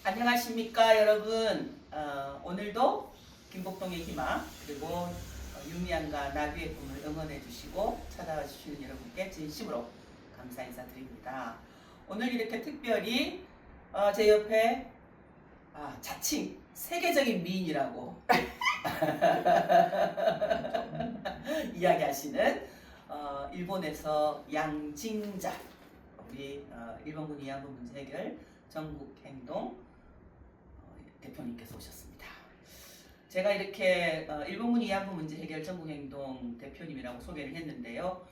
안녕하십니까 여러분. 오늘도 김복동의 희망 그리고 유미양과 나비의 꿈을 응원해 주시고 찾아와 주시는 여러분께 진심으로 감사 인사드립니다. 오늘 이렇게 특별히 제 옆에 자칭 세계적인 미인이라고 이야기하시는 일본에서 양징자 우리 일본군 위안부 문제 해결 전국행동 대표님께서 오셨습니다. 제가 이렇게 일본군 위안부 문제 해결 전국행동 대표님이라고 소개를 했는데요.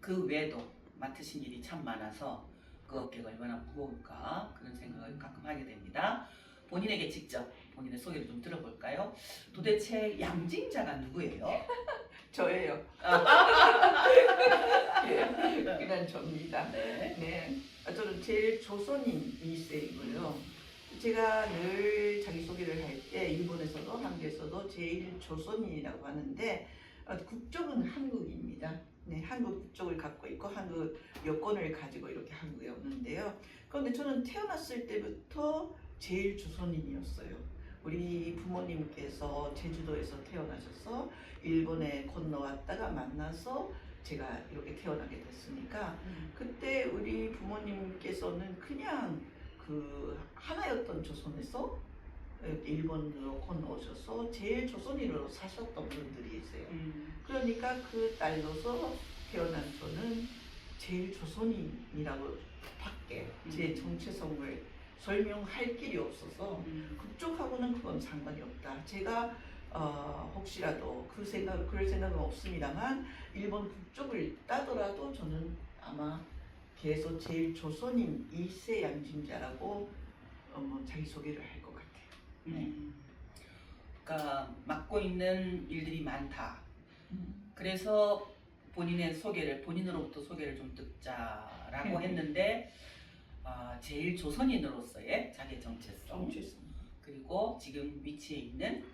그 외에도 맡으신 일이 참 많아서 그 어깨가 얼마나 무거울까 그런 생각을 가끔 하게 됩니다. 본인에게 직접 본인의 소개를 좀 들어볼까요? 도대체 양징자가 누구예요? 저예요. 예, 그냥 접니다. 네. 저는 제일 조선인 2세이고요. 제가 늘 자기소개를 할 때 일본에서도 한국에서도 제일 조선인이라고 하는데 국적은 한국입니다. 네, 한국 국적을 갖고 있고 한국 여권을 가지고 이렇게 한국에 오는데요. 그런데 저는 태어났을 때부터 제일 조선인이었어요. 우리 부모님께서 제주도에서 태어나셔서 일본에 건너왔다가 만나서 제가 이렇게 태어나게 됐으니까 그때 우리 부모님께서는 그냥 그 하나였던 조선에서 일본으로 건너오셔서 제일 조선인으로 사셨던 분들이세요. 그러니까 그 딸로서 태어난 저는 제일 조선인이라고 밖에 제 정체성을 설명할 길이 없어서 국적하고는 그건 상관이 없다. 제가 혹시라도 그럴 생각은 없습니다만 일본 국적을 따더라도 저는 아마 계속 제일 조선인 2세 양징자라고 자기소개를 할 것 같아요. 네. 그러니까 맡고 있는 일들이 많다. 그래서 본인의 소개를 본인으로부터 소개를 좀 듣자라고 했는데 제일 조선인으로서의 자기 정체성 그리고 지금 위치에 있는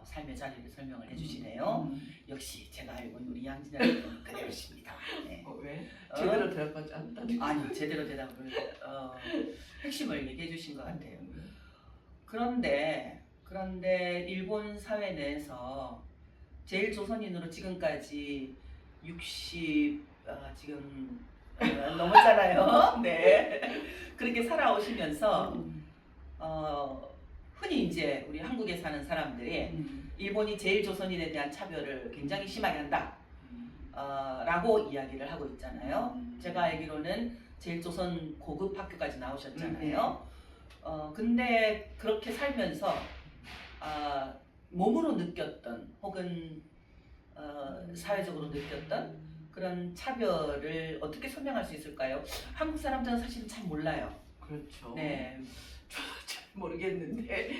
삶의 자리를 설명을 해주시네요. 역시 제가 알고 있는 우리 양진아는 그대로십니다. 네. 왜? 제대로 대답하지 않다니? 아니 제대로 대답을 핵심을 얘기해 주신 것 같아요. 그런데 일본 사회 내에서 제일 조선인으로 지금까지 60 지금 넘었잖아요. 네. 그렇게 살아오시면서 흔히 이제 우리 한국에 사는 사람들이 일본이 제일 조선인에 대한 차별을 굉장히 심하게 한다 라고 이야기를 하고 있잖아요. 제가 알기로는 제일 조선 고급 학교까지 나오셨잖아요. 근데 그렇게 살면서 몸으로 느꼈던 혹은 사회적으로 느꼈던 그런 차별을 어떻게 설명할 수 있을까요? 한국 사람들은 사실은 참 몰라요. 그렇죠. 네. 잘 모르겠는데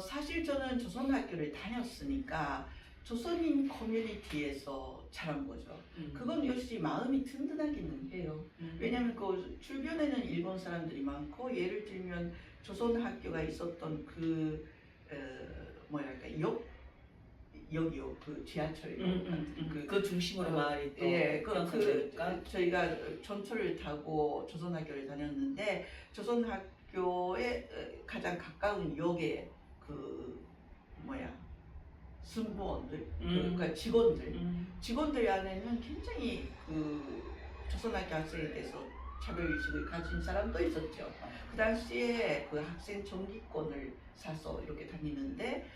사실 저는 조선학교를 다녔으니까 조선인 커뮤니티에서 자란 거죠. 그건 역시 마음이 든든하기는 해요. 왜냐하면 그 주변에는 일본 사람들이 많고 예를 들면 조선학교가 있었던 그 역이요, 그 지하철역 같은 그 중심으로 마을이 또 예, 형성되니까 저희가 전철을 타고 조선학교를 다녔는데 조선학교에 가장 가까운 역에 승무원들, 그러니까 직원들 안에는 굉장히 그 조선학교 학생에 대해서 차별의식을 가진 사람도 있었죠. 그 당시에 그 학생 정기권을 사서 이렇게 다니는데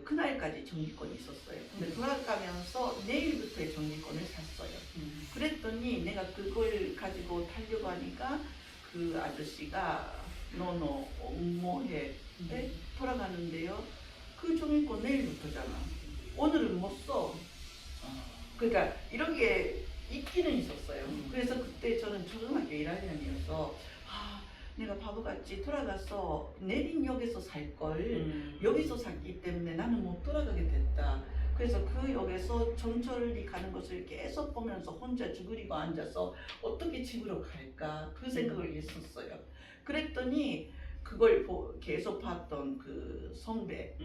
그날까지 정기권이 있었어요. 근데 돌아가면서 내일부터의 정기권을 샀어요. 그랬더니 내가 그걸 가지고 타려고 하니까 그 아저씨가 너너 뭐해 돌아가는데요. 그 정기권 내일부터잖아. 오늘은 못 써. 그러니까 이런 게 있기는 있었어요. 그래서 그때 저는 초등학교 1학년이어서 내가 바보같이 돌아가서 내린 역에서 살 걸 여기서 샀기 때문에 나는 못 돌아가게 됐다. 그래서 그 역에서 전철이 가는 것을 계속 보면서 혼자 쭈그리고 앉아서 어떻게 집으로 갈까 그 생각을 했었어요. 그랬더니 그걸 계속 봤던 그 선배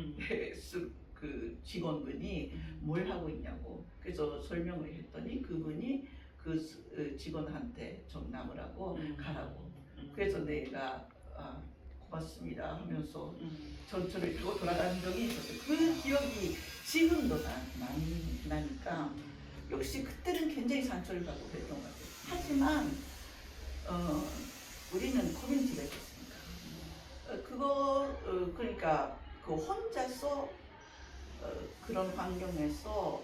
그 직원분이 뭘 하고 있냐고 그래서 설명을 했더니 그분이 그 직원한테 좀 남으라고 가라고. 그래서 내가 왔습니다 하면서 전철을 타고 돌아가는 적이 있었어요. 그 기억이 지금도 나니까 역시 그때는 굉장히 상처를 받고 그랬던 것 같아요. 하지만 우리는 커뮤니티가 있었으니까 그러니까 그 혼자서 그런 환경에서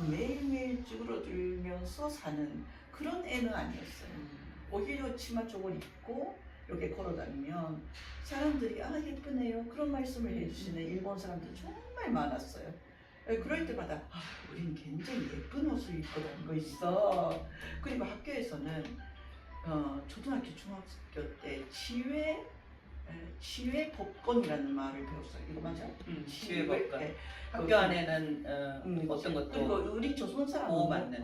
매일매일 쭈그러들면서 사는 그런 애는 아니었어요. 오히려 치마 쪽을 입고 이렇게 걸어다니면 사람들이 아 예쁘네요 그런 말씀을 해주시는 일본 사람들 정말 많았어요. 그럴 때마다 아 우리는 굉장히 예쁜 옷을 입고 다니고 있어. 그리고 학교에서는 초등학교 중학교 때 치외 법권이라는 말을 배웠어요. 이거 맞아? 치외 법권. 네. 학교 안에는 어떤 것도 그리고 우리 조선 사람은 보호받는.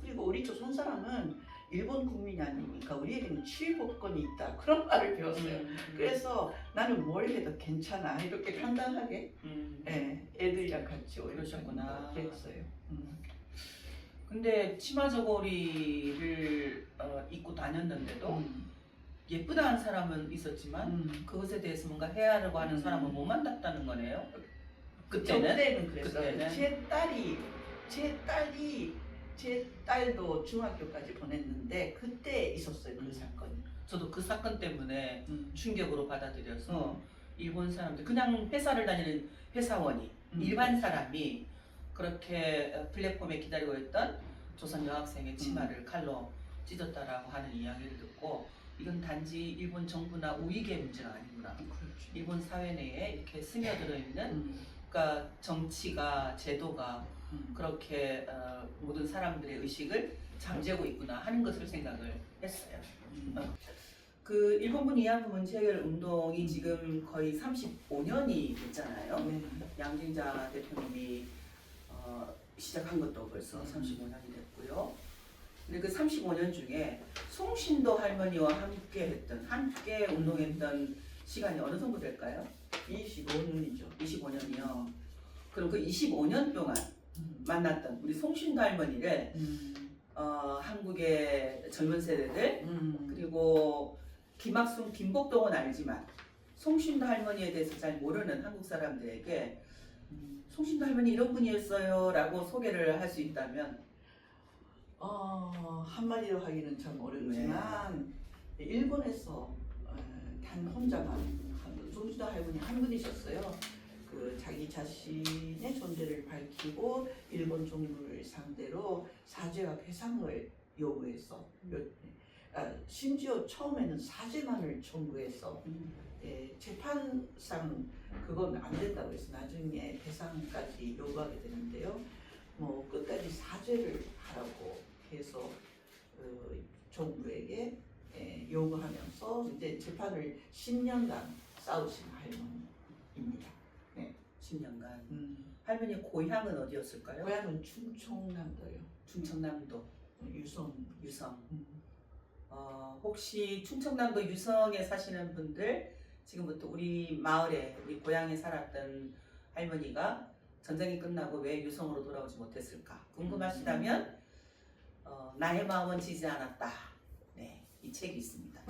그리고 우리 조선 사람은 일본 국민이 아니니까 우리에게는 치외 법권이 있다 그런 말을 배웠어요. 그래서 나는 뭘 해도 괜찮아 이렇게 당당하게 애들이랑 같이 그러셨구나. 그랬어요. 근데 치마 저고리를 입고 다녔는데도 예쁘다는 사람은 있었지만 그것에 대해서 뭔가 해하려고 하는 사람은 못 만났다는 거네요. 그때는 그랬어요. 그때는? 제 딸도 중학교까지 보냈는데 그때 있었어요 그 사건이. 저도 그 사건 때문에 충격으로 받아들여서 일본 사람들 그냥 회사를 다니는 회사원이 일반 사람이 그렇게 플랫폼에 기다리고 있던 조선 여학생의 치마를 칼로 찢었다라고 하는 이야기를 듣고 이건 단지 일본 정부나 우익의 문제가 아니구나. 그렇죠. 일본 사회 내에 이렇게 스며들어 있는 그러니까 정치가 제도가 그렇게 모든 사람들의 의식을 잠재고 있구나 하는 것을 생각을 했어요. 그 일본군 위안부 문제 해결 운동이 지금 거의 35년이 됐잖아요. 양진자 대표님이 시작한 것도 벌써 35년이 됐고요. 근데 그 35년 중에 송신도 할머니와 함께 운동했던 시간이 어느 정도 될까요? 25년이죠. 25년이요. 그럼 그 25년 동안 만났던 우리 송신도 할머니를 한국의 젊은 세대들 그리고 김학순, 김복동은 알지만 송신도 할머니에 대해서 잘 모르는 한국 사람들에게 송신도 할머니 이런 분이었어요 라고 소개를 할 수 있다면 한마디로 하기는 참 어렵지만 일본에서 단 혼자만 송신도 할머니 한 분이셨어요. 그 자기 자신의 존재를 밝히고 일본 정부를 상대로 사죄와 배상을 요구해서 심지어 처음에는 사죄만을 청구해서 재판상 그건 안 된다고 해서 나중에 배상까지 요구하게 되는데요. 뭐 끝까지 사죄를 하라고 해서 정부에게 요구하면서 이제 재판을 10년간 싸우신 할머니입니다. 10년간. 할머니 고향은 어디였을까요? 고향은 충청남도요. 충청남도. 유성. 혹시 충청남도 유성에 사시는 분들 지금부터 우리 마을에 우리 고향에 살았던 할머니가 전쟁이 끝나고 왜 유성으로 돌아오지 못했을까 궁금하시다면 나의 마음은 지지 않았다. 이 책이 있습니다.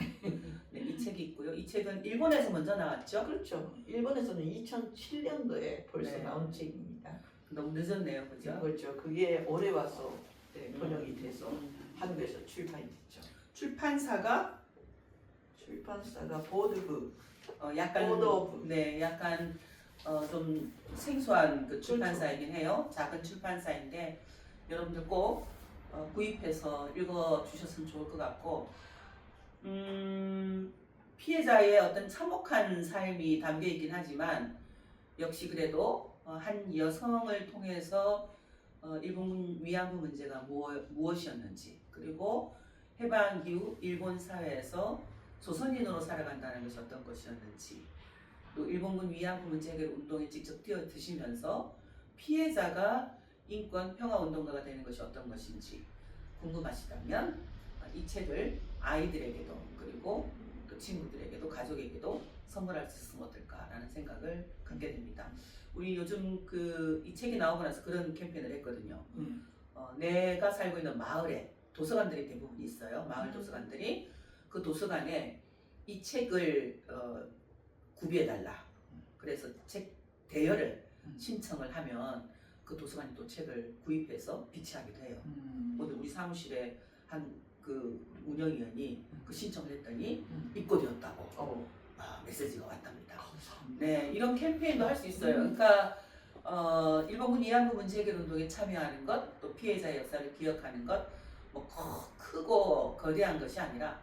이 책이 있고요. 이 책은 일본에서 먼저 나왔죠? 그렇죠. 일본에서는 2007년도에 벌써 나온 책입니다. 너무 늦었네요, 그죠? 그렇죠. 그게 올해 와서 번역이 돼서 한국에서 출판이 됐죠. 출판사가 보드북. 약간 보드북. 약간 좀 생소한 그 출판사이긴 해요. 작은 출판사인데 여러분들 꼭 구입해서 읽어주셨으면 좋을 것 같고 피해자의 어떤 참혹한 삶이 담겨 있긴 하지만 역시 그래도 한 여성을 통해서 일본 위안부 문제가 무엇이었는지 그리고 해방 이후 일본 사회에서 조선인으로 살아간다는 것이 어떤 것이었는지 또 일본군 위안부 문제 해결 운동에 직접 뛰어드시면서 피해자가 인권 평화 운동가가 되는 것이 어떤 것인지 궁금하시다면 이 책을 아이들에게도 그리고 또 친구들에게도 가족에게도 선물할 수 있으면 어떨까라는 생각을 갖게 됩니다. 우리 요즘 이 책이 나오고 나서 그런 캠페인을 했거든요. 내가 살고 있는 마을에 도서관들이 대부분 있어요. 마을 도서관들이 그 도서관에 이 책을 구비해달라. 그래서 책 대여를 신청을 하면 그 도서관이 또 책을 구입해서 비치하기도 해요. 오늘 우리 사무실에 한 그 운영위원이 그 신청을 했더니 입고되었다고 메시지가 왔답니다. 감사합니다. 네, 이런 캠페인도 할 수 있어요. 그러니까 일본군 위안부 문제 해결 운동에 참여하는 것, 또 피해자의 역사를 기억하는 것, 뭐 크고 거대한 것이 아니라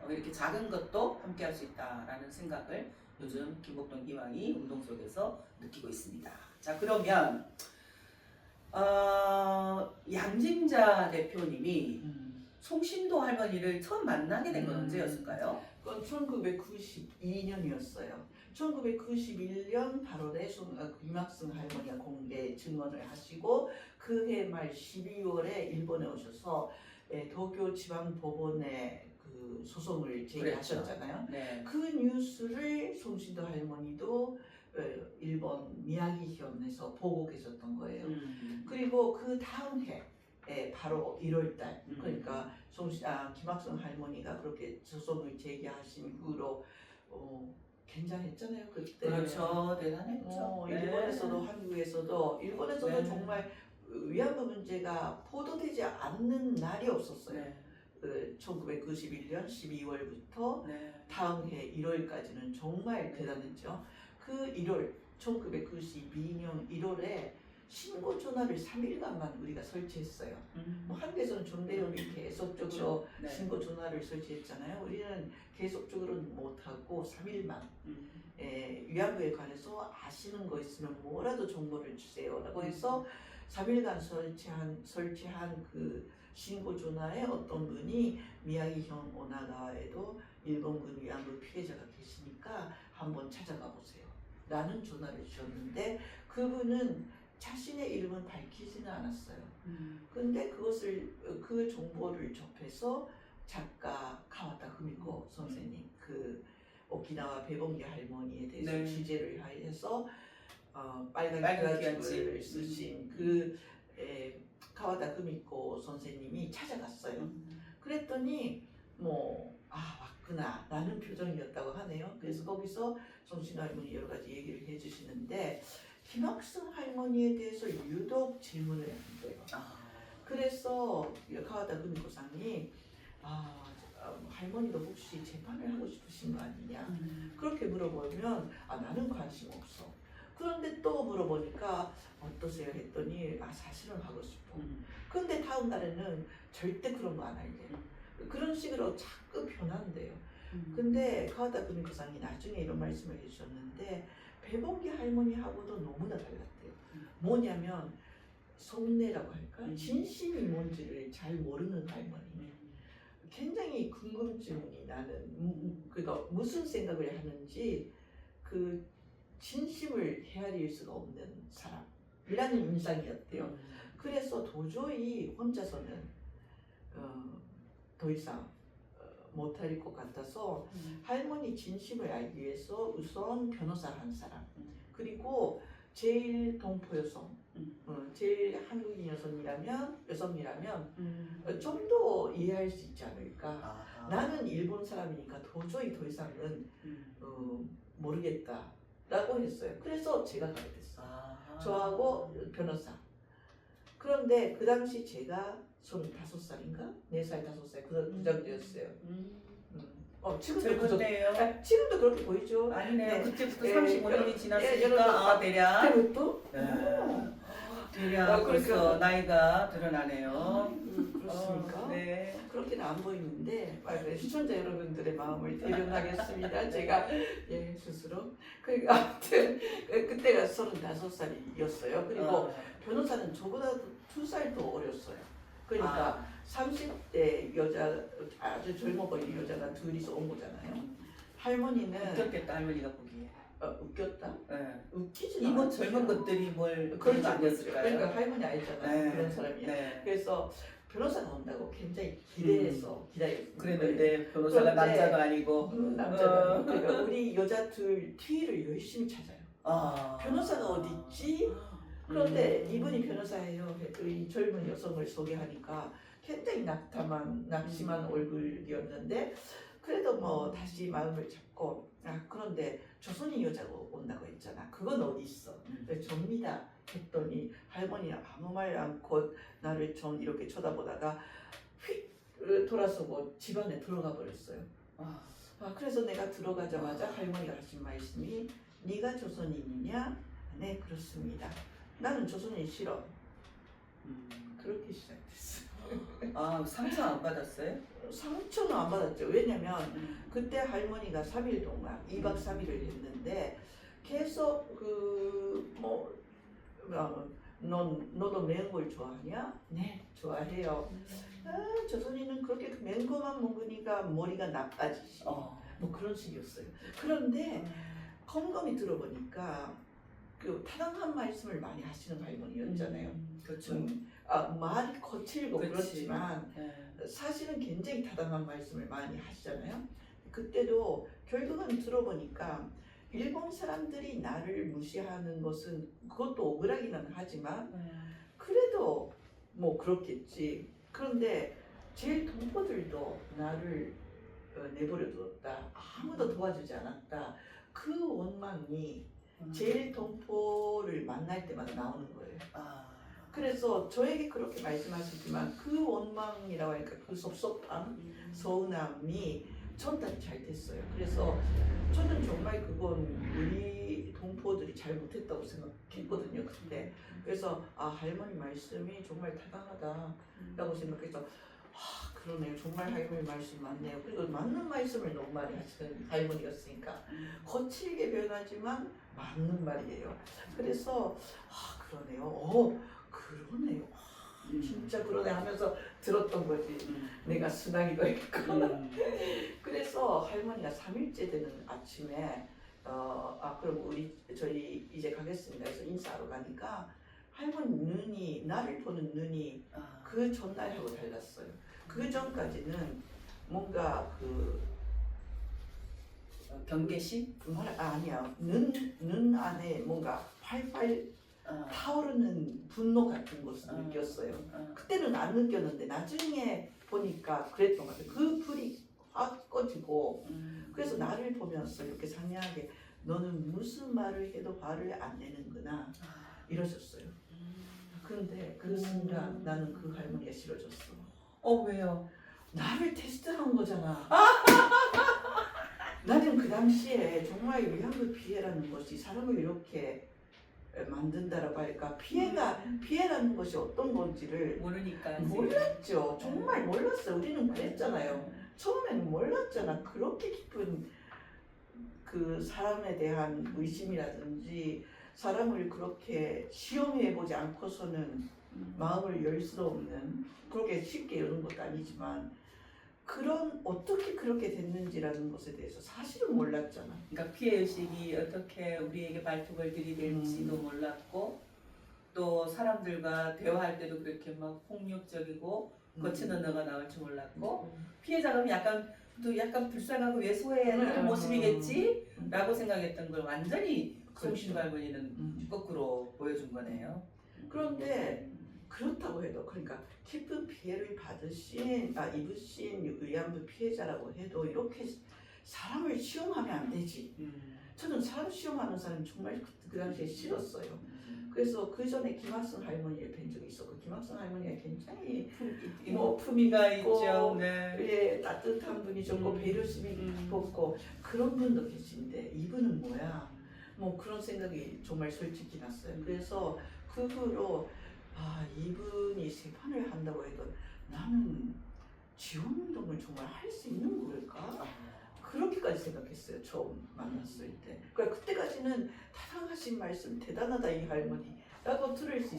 이렇게 작은 것도 함께 할 수 있다라는 생각을 요즘 김복동 이황이 운동 속에서 느끼고 있습니다. 자, 그러면 양진자 대표님이 송신도 할머니를 처음 만나게 된 건 언제였을까요? 그건 1992년이었어요. 1991년 8월에 김학승 할머니가 공개 증언을 하시고 그해 말 12월에 일본에 오셔서 도쿄 지방법원에 그 소송을 제기하셨잖아요. 네. 그 뉴스를 송신도 할머니도 일본 미야기현에서 보고 계셨던 거예요. 그리고 그 다음 해 바로 1월달 그러니까 김학성 할머니가 그렇게 소송을 제기하신 후로 굉장했잖아요 그때. 그렇죠, 대단했죠. 일본에서도 한국에서도 일본에서도 네. 정말 위안부 문제가 보도되지 않는 날이 없었어요. 네. 1991년 12월부터 네. 다음 해 1월까지는 정말 대단했죠. 그 1월 1992년 1월에 신고 전화를 3일간만 우리가 설치했어요. 뭐 한국에서는 전대협이 계속적으로 네. 신고 전화를 설치했잖아요. 우리는 계속적으로는 못하고 3일만 위안부에 관해서 아시는 거 있으면 뭐라도 정보를 주세요라고 해서 3일간 설치한 그 신고 전화에 어떤 분이 미야기현 오나가에도 일본군 위안부 피해자가 계시니까 한번 찾아가 보세요 라는 전화를 주셨는데 그분은 자신의 이름은 밝히지는 않았어요. 근데 그 정보를 접해서 작가 카와타 후미코 선생님 그 오키나와 배봉기 할머니에 대해서 네. 취재를 해서 빨간 귀환집을 귀환집을 쓰신 그 카와타 후미코 선생님이 찾아갔어요. 그랬더니 맞구나 라는 표정이었다고 하네요. 그래서 거기서 송신 할머니 여러 가지 얘기를 해주시는데 김학승 할머니에 대해서 유독 질문을 한 거예요. 그래서 카와타 후미코상이 할머니도 혹시 재판을 하고 싶으신 거 아니냐 그렇게 물어보면 나는 관심 없어. 그런데 또 물어보니까 어떠세요 했더니 사실은 하고 싶어. 근데 다음 날에는 절대 그런 거 안 할래요. 그런 식으로 자꾸 변한대요. 근데 카와타 후미코상이 나중에 이런 말씀을 해주셨는데 배봉기 할머니하고도 너무나 달랐대요. 뭐냐면 속내라고 할까? 진심이 뭔지를 잘 모르는 할머니. 굉장히 궁금증이 나는 그러니까 무슨 생각을 하는지 그 진심을 헤아릴 수가 없는 사람이라는 인상이었대요. 그래서 도저히 혼자서는 더 이상 못할 것 같아서 할머니 진심을 알기 위해서 우선 변호사 한 사람 그리고 제일 동포 여성 제일 한국인 여성이라면 좀 더 이해할 수 있지 않을까. 나는 일본 사람이니까 도저히 더 이상은 모르겠다라고 했어요. 그래서 제가 가게 됐어요. 저하고 변호사. 그런데 그 당시 제가 35살인가? 4살, 5살 그 정도였어요. 지금도 그렇게 보이죠? 아니네요. 네. 그때부터 예, 35년이 지났으니까 여러분, 대략 그때부터? 대략 벌써 나이가 드러나네요. 그렇습니까? 네. 그렇게는 안 보이는데 시청자 여러분들의 마음을 대변하겠습니다. 제가 스스로. 그러니까 아무튼 그때가 35살이었어요. 그리고 변호사는 저보다 2살 더 어렸어요. 그러니까 30대 여자 아주 젊어 보이는 여자가 둘이서 온 거잖아요. 할머니는 웃겼겠다 할머니가 보기에. 웃겼다? 네. 웃기지는 이번 않았어요. 젊은 것들이 뭘 그런 거 아니었을까요? 그러니까 할머니 알잖아요. 네. 그런 사람이에요. 네. 그래서 변호사가 온다고 굉장히 기대해서 기다렸어요. 그랬는데 변호사가 그런데 남자가 아니고 남자가 그러니까 우리 여자 둘 뒤를 열심히 찾아요. 변호사가 어디 있지? 그런데 이분이 변호사예요. 이 젊은 여성을 소개하니까 굉장히 낙심한 얼굴이었는데 그래도 뭐 다시 마음을 잡고 그런데 조선인 여자가 온다고 했잖아. 그건 어디 있어? 접니다 했더니 할머니는 아무 말 않고 나를 좀 이렇게 쳐다보다가 휙 돌아서고 집 안에 들어가 버렸어요. 그래서 내가 들어가자마자 할머니가 하신 말씀이 네가 조선인이냐? 네 그렇습니다. 나는 조선인 싫어. 그렇게 시작됐어. 상처 안 받았어요? 상처는 안 받았죠. 왜냐면 그때 할머니가 3일 동안 2박 3일을 했는데 계속 너도 매운 걸 좋아하냐? 네 좋아해요. 조선인은 그렇게 매운 것만 먹으니까 머리가 나빠지지. 뭐 그런 식이었어요. 그런데 컴컴이 들어보니까 그 타당한 말씀을 많이 하시는 할머니였잖아요. 그렇죠. 말이 거칠고 그치. 그렇지만 사실은 굉장히 타당한 말씀을 많이 하시잖아요. 그때도 결국은 들어보니까 일본 사람들이 나를 무시하는 것은 그것도 억울하기는 하지만 그래도 뭐 그렇겠지. 그런데 제일 동포들도 나를 내버려 두었다. 아무도 도와주지 않았다. 그 원망이 제일 동포를 만날 때마다 나오는 거예요. 그래서 저에게 그렇게 말씀하시지만 그 원망이라고 하니까 그 섭섭함, 서운함이 전달이 잘 됐어요. 그래서 저는 정말 그건 우리 동포들이 잘 못했다고 생각했거든요 그때. 그래서 할머니 말씀이 정말 타당하다라고 생각해서 그러네요. 정말 할머니 말씀 맞네요. 그리고 맞는 말씀을 너무 많이 하시는 할머니였으니까 거칠게 변하지만 맞는 말이에요. 그래서 그러네요. 그러네요. 진짜 그러네 하면서 들었던 거지. 내가 순하기도 했고. 그래서 할머니가 3일째 되는 아침에 그럼 저희 이제 가겠습니다 해서 인사하러 가니까 할머니 눈이 나를 보는 눈이 그 전날하고 달랐어요. 그 전까지는 뭔가 경계심? 아니야. 눈 안에 뭔가 활활 타오르는 분노 같은 것을 느꼈어요. 그때는 안 느꼈는데 나중에 보니까 그랬던 것 같아요. 그 불이 확 꺼지고 그래서 나를 보면서 이렇게 상냥하게 너는 무슨 말을 해도 화를 안 내는구나 이러셨어요. 그런데 그 순간 나는 그 할머니가 싫어졌어. 왜요? 나를 테스트한 거잖아. 나는 그 당시에 정말 위안부 피해라는 것이 사람을 이렇게 만든다라고 할까, 피해라는 것이 어떤 건지를 모르니까 몰랐죠. 정말 몰랐어요. 우리는 그랬잖아요. 처음에는 몰랐잖아. 그렇게 깊은 그 사람에 대한 의심이라든지 사람을 그렇게 시험해보지 않고서는 마음을 열 수 없는, 그렇게 쉽게 여는 것도 아니지만 어떻게 그렇게 됐는지라는 것에 대해서 사실은 몰랐잖아. 그러니까 피해의식이 어떻게 우리에게 발톱을 들이댈지도 몰랐고, 또 사람들과 대화할 때도 그렇게 막 폭력적이고 거친 언어가 나올 줄 몰랐고, 피해자가 약간 불쌍하고 왜소해하는 모습이겠지? 라고 생각했던 걸 완전히 송신구 할머니는 거꾸로 보여준 거네요. 그런데 그렇다고 해도, 그러니까 깊은 피해를 입으신 위안부 피해자라고 해도 이렇게 사람을 시험하면 안 되지. 저는 사람 시험하는 사람 정말 그 당시에 싫었어요. 그래서 그 전에 김학성 할머니를 뵌 적이 있었고, 김학성 할머니가 굉장히 품위가 있고, 있죠. 네. 따뜻한 분이셨고 배려심이 깊었고 그런 분도 계신데 이분은 뭐야? 뭐 그런 생각이 정말 솔직히 났어요. 그래서 그 후로 이분이 재판을 한다고 해도 나는 지원운동을 정말 할 수 있는 걸까? 그렇게까지 생각했어요. 처음 만났을 때. 그러니까 그때까지는 타당하신 말씀 대단하다 이 할머니라고 들을 수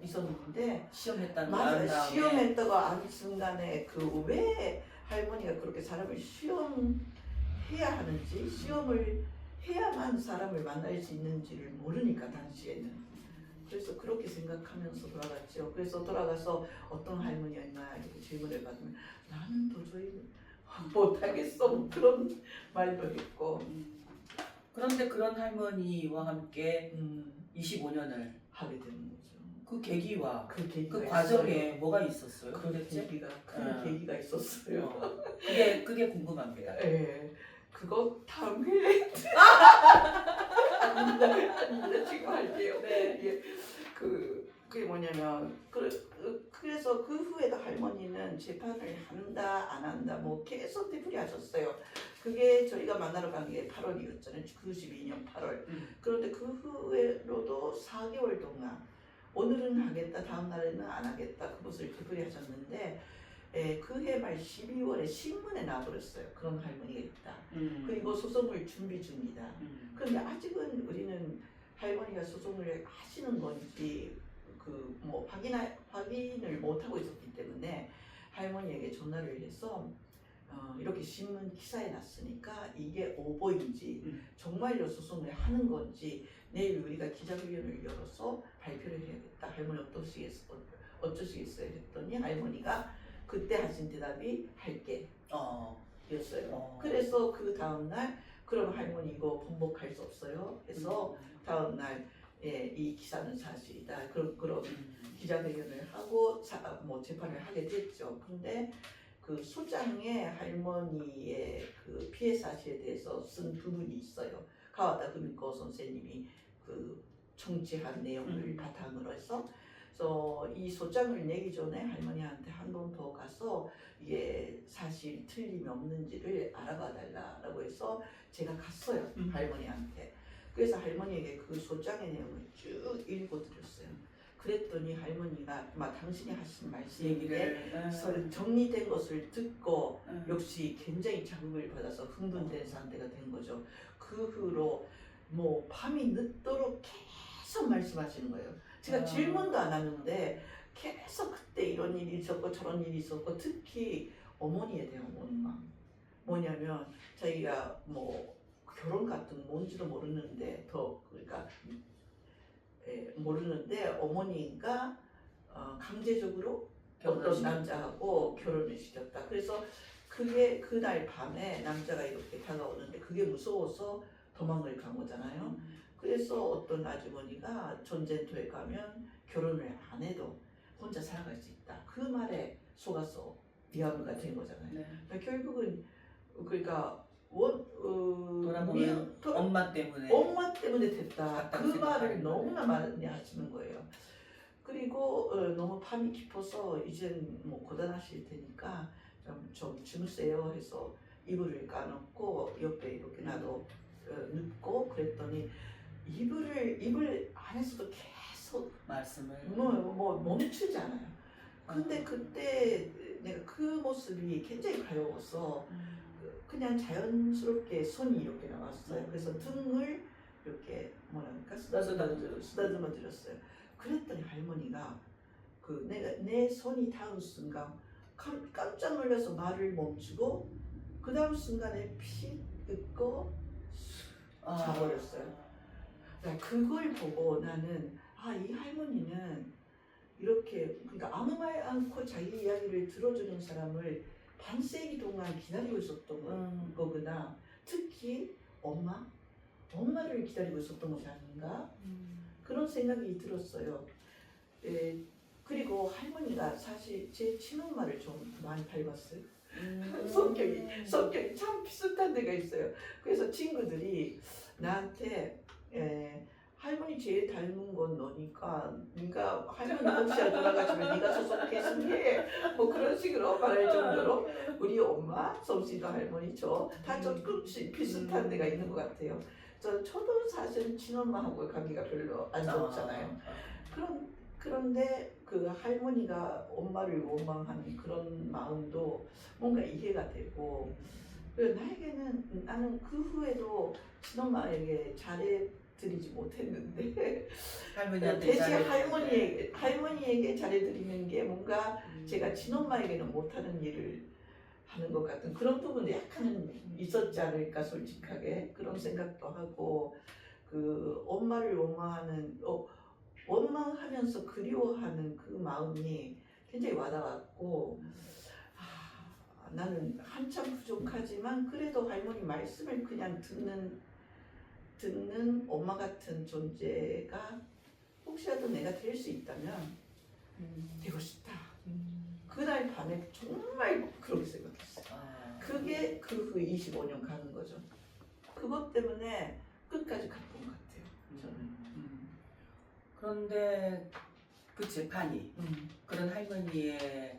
있었는데 시험했다는 맞아요. 시험했다고 안 순간에 왜 할머니가 그렇게 사람을 시험해야 하는지, 시험을 해야만 사람을 만날 수 있는지를 모르니까 당시에는. 그래서 그렇게 생각하면서 돌아갔죠. 그래서 돌아가서 어떤 할머니였나 이렇게 질문을 받으면 나는 도저히 못하겠어, 뭐 그런 말도 했고. 그런데 그런 할머니와 함께 25년을 하게 되는 거죠. 그 계기와 그 계기가 그 과정에 있어요. 뭐가 있었어요? 그 도대체? 계기가 큰 계기가 있었어요. 그게 궁금합니다. 예, 그거 다음 회에 아닙니다. 지금 할게요. 네. 예, 그게 뭐냐면 그래서 그 후에도 할머니는 재판을 한다 안 한다 뭐 계속 되풀이하셨어요. 그게 저희가 만나러 간 게 8월이었잖아요. 92년 8월. 그런데 그 후에로도 4개월 동안 오늘은 하겠다 다음 날에는 안 하겠다 그것을 되풀이하셨는데 그해 말 12월에 신문에 나와버렸어요. 그런 할머니가 있다. 그리고 소송을 준비 중이다. 그런데 아직은 우리는 할머니가 소송을 하시는 건지 그 뭐 확인을 못 하고 있었기 때문에 할머니에게 전화를 해서 이렇게 신문 기사에 났으니까 이게 오보인지 정말로 소송을 하는 건지 내일 우리가 기자회견을 열어서 발표를 해야겠다. 할머니 어쩌시겠어요? 했더니 할머니가 그때 하신 대답이 할게 였어요. 그래서 그 다음날 그럼 할머니 이거 번복할 수 없어요. 그래서 다음날 이 기사는 사실이다. 그럼 기자회견을 하고 뭐 재판을 하게 됐죠. 근데 그 소장에 할머니의 그 피해 사실에 대해서 쓴 부분이 있어요. 가와다 금iko 선생님이 그 청취한 내용을 바탕으로 해서 그래서 이 소장을 내기 전에 할머니한테 한 번 더 가서 이게 사실 틀림이 없는지를 알아봐 달라고 해서 제가 갔어요. 할머니한테. 그래서 할머니에게 그 소장의 내용을 쭉 읽어드렸어요. 그랬더니 할머니가 당신이 하신 말씀에 정리된 것을 듣고 역시 굉장히 자극을 받아서 흥분된 상태가 된 거죠. 그 후로 뭐 밤이 늦도록 계속 말씀하시는 거예요. 제가 질문도 안 하는데 계속 그때 이런 일이 있었고 저런 일이 있었고 특히 어머니에 대한 원망 뭐냐면 자기가 뭐 결혼 같은 건 뭔지도 모르는데 그러니까 모르는데 어머니가 강제적으로 어떤 남자하고 결혼을 시켰다. 그래서 그게 그날 밤에 남자가 이렇게 다가오는데 그게 무서워서 도망을 간 거잖아요. 그래서 어떤 아주머니가 전쟁터에 가면 결혼을 안 해도 혼자 살아갈 수 있다. 그 말에 속아서 위안부가 된 거잖아요. 네. 그러니까 결국은 그러니까 돌아보면 엄마 때문에 됐다. 그 말을 너무나 많이 하시는 거예요. 그리고 너무 밤이 깊어서 이젠 뭐 고단하실 테니까 좀 주무세요 해서 이불을 까놓고 옆에 이렇게 나도 눕고 그랬더니 이불 안에서도 계속 말씀을 뭐 멈추지 않아요. 근데 그때 내가 그 모습이 굉장히 가여워서 그냥 자연스럽게 손이 이렇게 나왔어요. 그래서 등을 이렇게 뭐랄까 쓰다듬어 드렸어요. 그랬더니 할머니가 내 손이 닿은 순간 깜짝 놀라서 말을 멈추고 그 다음 순간에 피 뜯고 자버렸어요. 그걸 보고 나는 이 할머니는 이렇게 그러니까 아무 말 않고 자기 이야기를 들어주는 사람을 반세기 동안 기다리고 있었던 거구나. 특히 엄마를 기다리고 있었던 것이 아닌가 그런 생각이 들었어요. 그리고 할머니가 사실 제 친엄마를 좀 많이 닮았어요. 성격이 참 비슷한 데가 있어요. 그래서 친구들이 나한테 할머니 제일 닮은 건 너니까 네가 할머니 혹시라도 돌아가시면 네가 소속해줄게 뭐 그런 식으로 말할 정도로 우리 엄마, 솜씨도 할머니 저 다 조금씩 비슷한 데가 있는 것 같아요. 저도 사실 친엄마하고 관계가 별로 안 좋잖아요. 그런데 그 할머니가 엄마를 원망하는 그런 마음도 뭔가 이해가 되고 나는 그 후에도 친엄마에게 잘해드리지 못했는데 대신 할머니에게 잘해드리는 게 뭔가 제가 친엄마에게는 못하는 일을 하는 것 같은 그런 부분도 약간은 있었지 않을까 솔직하게 그런 생각도 하고 그 엄마를 원망하면서 그리워하는 그 마음이 굉장히 와닿았고 나는 한참 부족하지만 그래도 할머니 말씀을 그냥 듣는 엄마 같은 존재가 혹시라도 내가 될 수 있다면 되고 싶다. 그날 밤에 정말 그렇게 생각했어요. 그게 그 후 25년 가는 거죠. 그것 때문에 끝까지 갔던 것 같아요. 저는. 그런데 그 재판이 그런 할머니의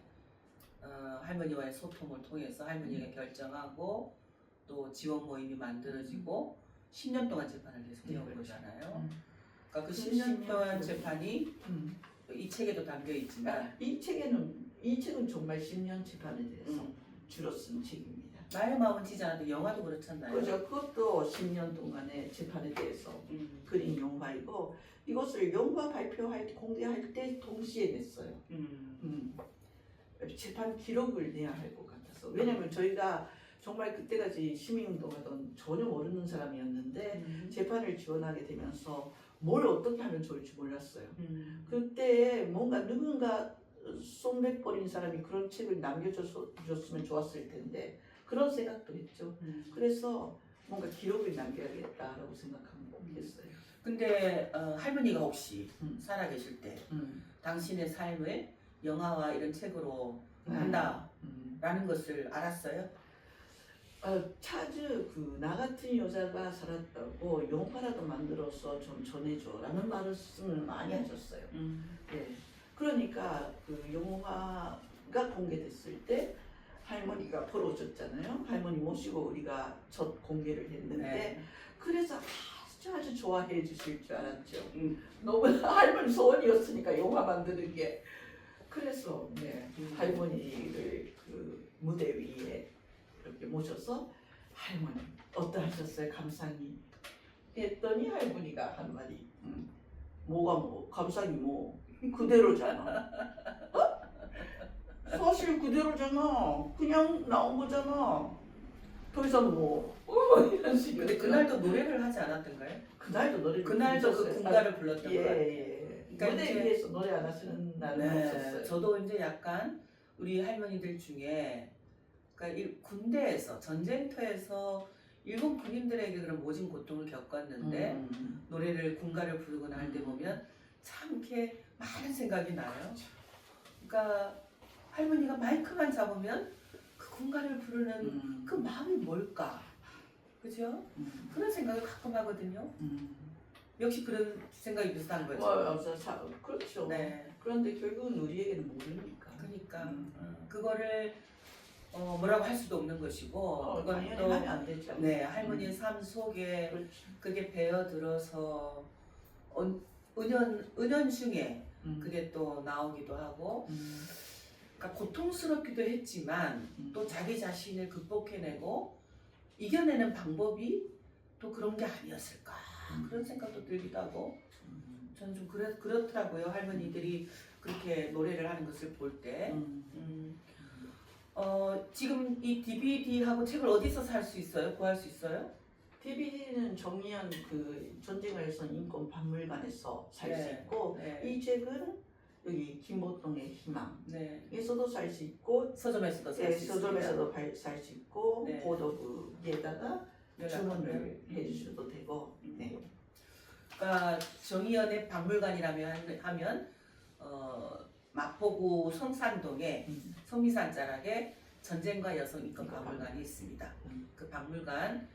할머니와의 소통을 통해서 할머니가 결정하고 또 지원 모임이 만들어지고 10년 동안 재판을 계속 네, 해온 그렇죠. 거잖아요. 그러니까 그 그 10년 동안 10년 재판이 이 책에도 담겨 있지만 이 책은 정말 10년 재판에 대해서 주로 쓴 책입니다. 나의 마음은 지지 않았는데 영화도 그렇잖아요. 그죠. 그것도 10년 동안의 재판에 대해서 그린 영화이고 이것을 영화 공개할 때 동시에 냈어요. 재판 기록을 내야 할 것 같아서. 왜냐면 저희가 정말 그때까지 시민운동하던 전혀 모르는 사람이었는데 재판을 지원하게 되면서 뭘 어떻게 하면 좋을지 몰랐어요. 그때 뭔가 누군가 손백버린 사람이 그런 책을 남겨줬으면 좋았을 텐데 그런 생각도 했죠. 그래서 뭔가 기록을 남겨야겠다라고 생각했어요. 근데 할머니가 혹시 살아계실 때 당신의 삶을 영화와 이런 책으로 한다라는 것을 알았어요? 차즈 나 같은 여자가 살았다고 영화라도 만들어서 좀 전해줘라는 말씀을 많이 하셨어요. 네. 그러니까 그 영화가 공개됐을 때 할머니가 보러 오셨잖아요. 할머니 모시고 우리가 첫 공개를 했는데 네. 그래서 아주 좋아해 주실 줄 알았죠. 너무 할머니 소원이었으니까 영화 만드는 게. 그래서 네, 할머니를 그 무대 위에 이렇게 모셔서 할머니 어떠하셨어요? 감상이 했더니 할머니가 한 말이 뭐가 뭐 감상이 뭐 그대로잖아. 사실 그대로잖아. 그냥 나온 거잖아. 더 이상 뭐 이런 식으로. 근데 그날도 노래를 하지 않았던가요? 그날도 노래를 그날도 그 불렀어요. 군가를 불렀던 예, 거예요? 예. 그러니까 무대 이제- 위에서 노래 안 하시는 날은 없었어요. 저도 이제 약간 우리 할머니들 중에 그러니까 군대에서 전쟁터에서 일본 군인들에게 그런 모진 고통을 겪었는데 노래를 군가를 부르거나 할 때 보면 참 이렇게 많은 생각이 나요. 그러니까 할머니가 마이크만 잡으면 그 군가를 부르는 그 마음이 뭘까? 그죠? 그런 생각을 가끔 하거든요. 역시 그런 생각이 비슷한 거죠. 그렇죠. 네. 그런데 결국은 우리에게는 모르니까. 그러니까 그거를 뭐라고 할 수도 없는 것이고 그건 당연히 또 하면 안 되죠. 네, 할머니의 삶 속에 그렇죠. 그게 배어들어서 은연 중에 그게 또 나오기도 하고 그러니까 고통스럽기도 했지만 또 자기 자신을 극복해내고 이겨내는 방법이 또 그런 게 아니었을까 그런 생각도 들기도 하고 저는 좀 그렇더라고요. 할머니들이 그렇게 노래를 하는 것을 볼 때 지금 이 DVD하고 책을 어디서 살 수 있어요? 구할 수 있어요? DVD는 정리한 그 전쟁을 해서 인권 박물관에서 살 수 네. 있고 네. 이 책은 여기 김보동의 네. 희망에서도 살 수 있고 서점에서도 살 수 있습니다. 서점에서도 살 수 있고 네. 보더북에다가 주문을 해주셔도 되고. 네. 그러니까 정의연의 박물관이라면 하면 마포구 성산동에 성미산 자락에 전쟁과 여성 인권 박물관이 있습니다. 그 박물관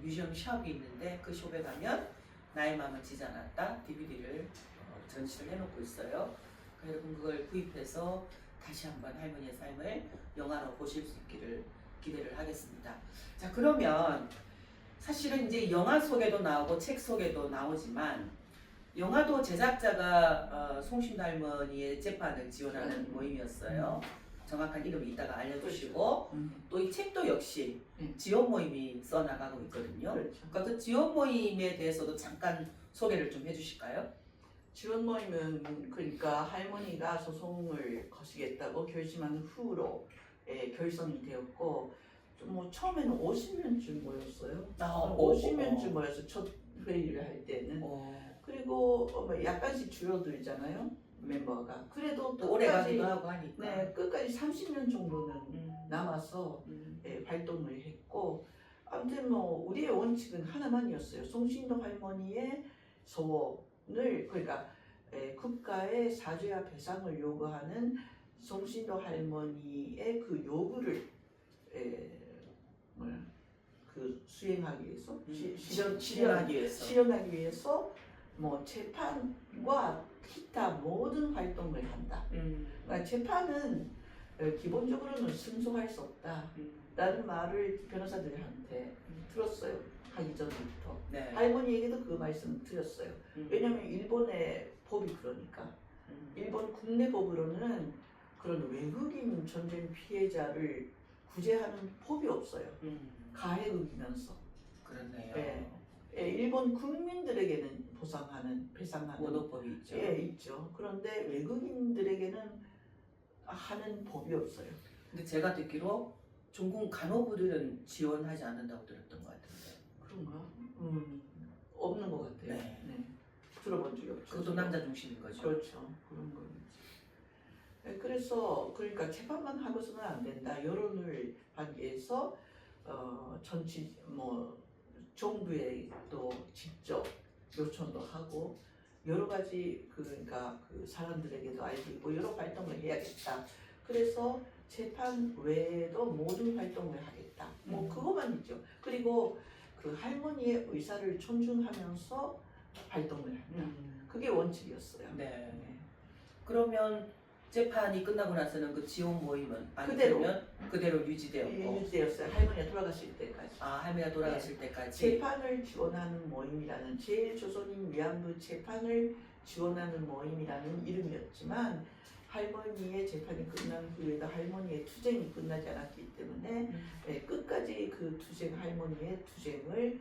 뮤지엄 숍이 있는데 그 숍에 가면 나의 마음은 지지 않았다 DVD를 전시를 해놓고 있어요. 여러분 그걸 구입해서 다시 한번 할머니의 삶을 영화로 보실 수 있기를 기대를 하겠습니다. 자, 그러면 사실은 이제 영화 속에도 나오고 책 속에도 나오지만 영화도 제작자가 송신도 할머니의 재판을 지원하는 모임이었어요. 정확한 이름이 이따가 알려주시고 또 이 책도 역시 지원 모임이 써나가고 있거든요. 그렇죠. 그러니까 그 지원 모임에 대해서도 잠깐 소개를 좀 해주실까요? 지원 모임은 그러니까 할머니가 소송을 거시겠다고 결심한 후로 결성이 되었고 뭐 처음에는 50명쯤 모였어요. 50명쯤 모여서 첫 회의를 할 때는 그리고 뭐 약간씩 줄어들잖아요 멤버가. 그래도 또 오래 가기도 하고 하니까. 네, 끝까지 30년 정도는 남아서 활동을 했고 아무튼 뭐 우리의 원칙은 하나만이었어요. 송신도 할머니의 소원을 그러니까 국가의 사죄와 배상을 요구하는 송신도 할머니의 그 요구를 그 수행하기 위해서 실현하기 위해서. 실현하기 위해서 뭐 재판과 기타 모든 활동을 한다. 그러니까 재판은 기본적으로는 승소할 수 없다라는 말을 변호사들한테 들었어요. 하기 전부터. 네. 할머니에게도 그 말씀을 드렸어요. 왜냐하면 일본의 법이 그러니까. 일본 국내 법으로는 그런 외국인 전쟁 피해자를 구제하는 법이 없어요. 가해의이면서. 그렇네요. 일본 국민들에게는 배상하는 모노법이 있죠. 있죠. 그런데 외국인들에게는 하는 법이 없어요. 근데 제가 듣기로 종군 간호부들은 지원하지 않는다고 들었던 것 같은데. 그런가? 없는 것 같아요. 네. 들어본 적이 없죠. 그것도 남자 중심인 거죠. 그렇죠. 그런 거겠지. 그래서 그러니까 재판만 하고서는 안 된다. 여론을 하기 위해서 정치 정부에도 직접 요청도 하고 여러 가지 그러니까 그 사람들에게도 알리고 여러 활동을 해야겠다. 그래서 재판 외에도 모든 활동을 하겠다. 뭐 그거만 있죠. 그리고 그 할머니의 의사를 존중하면서 활동을 한다. 그게 원칙이었어요. 네. 그러면 재판이 끝나고 나서는 그 지원 모임은 그대로 유지되었고. 유지되었어요. 할머니가 돌아가실 때까지. 아, 할머니가 돌아가실 때까지. 재판을 지원하는 모임이라는 제일조선인 위안부 재판을 지원하는 모임이라는 이름이었지만 할머니의 재판이 끝난 후에도 할머니의 투쟁이 끝나지 않았기 때문에 끝까지 그 할머니의 투쟁을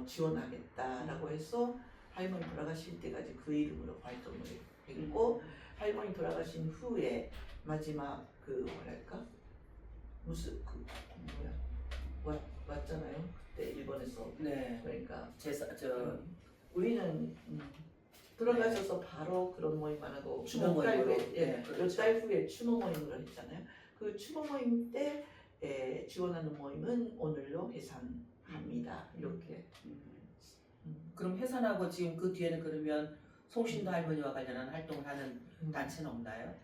지원하겠다라고 해서 할머니 돌아가실 때까지 그 이름으로 활동을 했고 할머니 돌아가신 후에 마지막 그 뭐랄까 무슨 그 왔잖아요. 그때 일본에서. 네. 그러니까 우리는 돌아가셔서 바로 그런 모임 안 하고 추모 모임으로. 몇 달 후에 추모 모임을 했잖아요. 그 추모 모임 때 지원하는 모임은 오늘로 해산합니다. 이렇게. 그럼 해산하고 지금 그 뒤에는 그러면 송신도 할머니와 관련한 활동을 하는 단체는 없나요?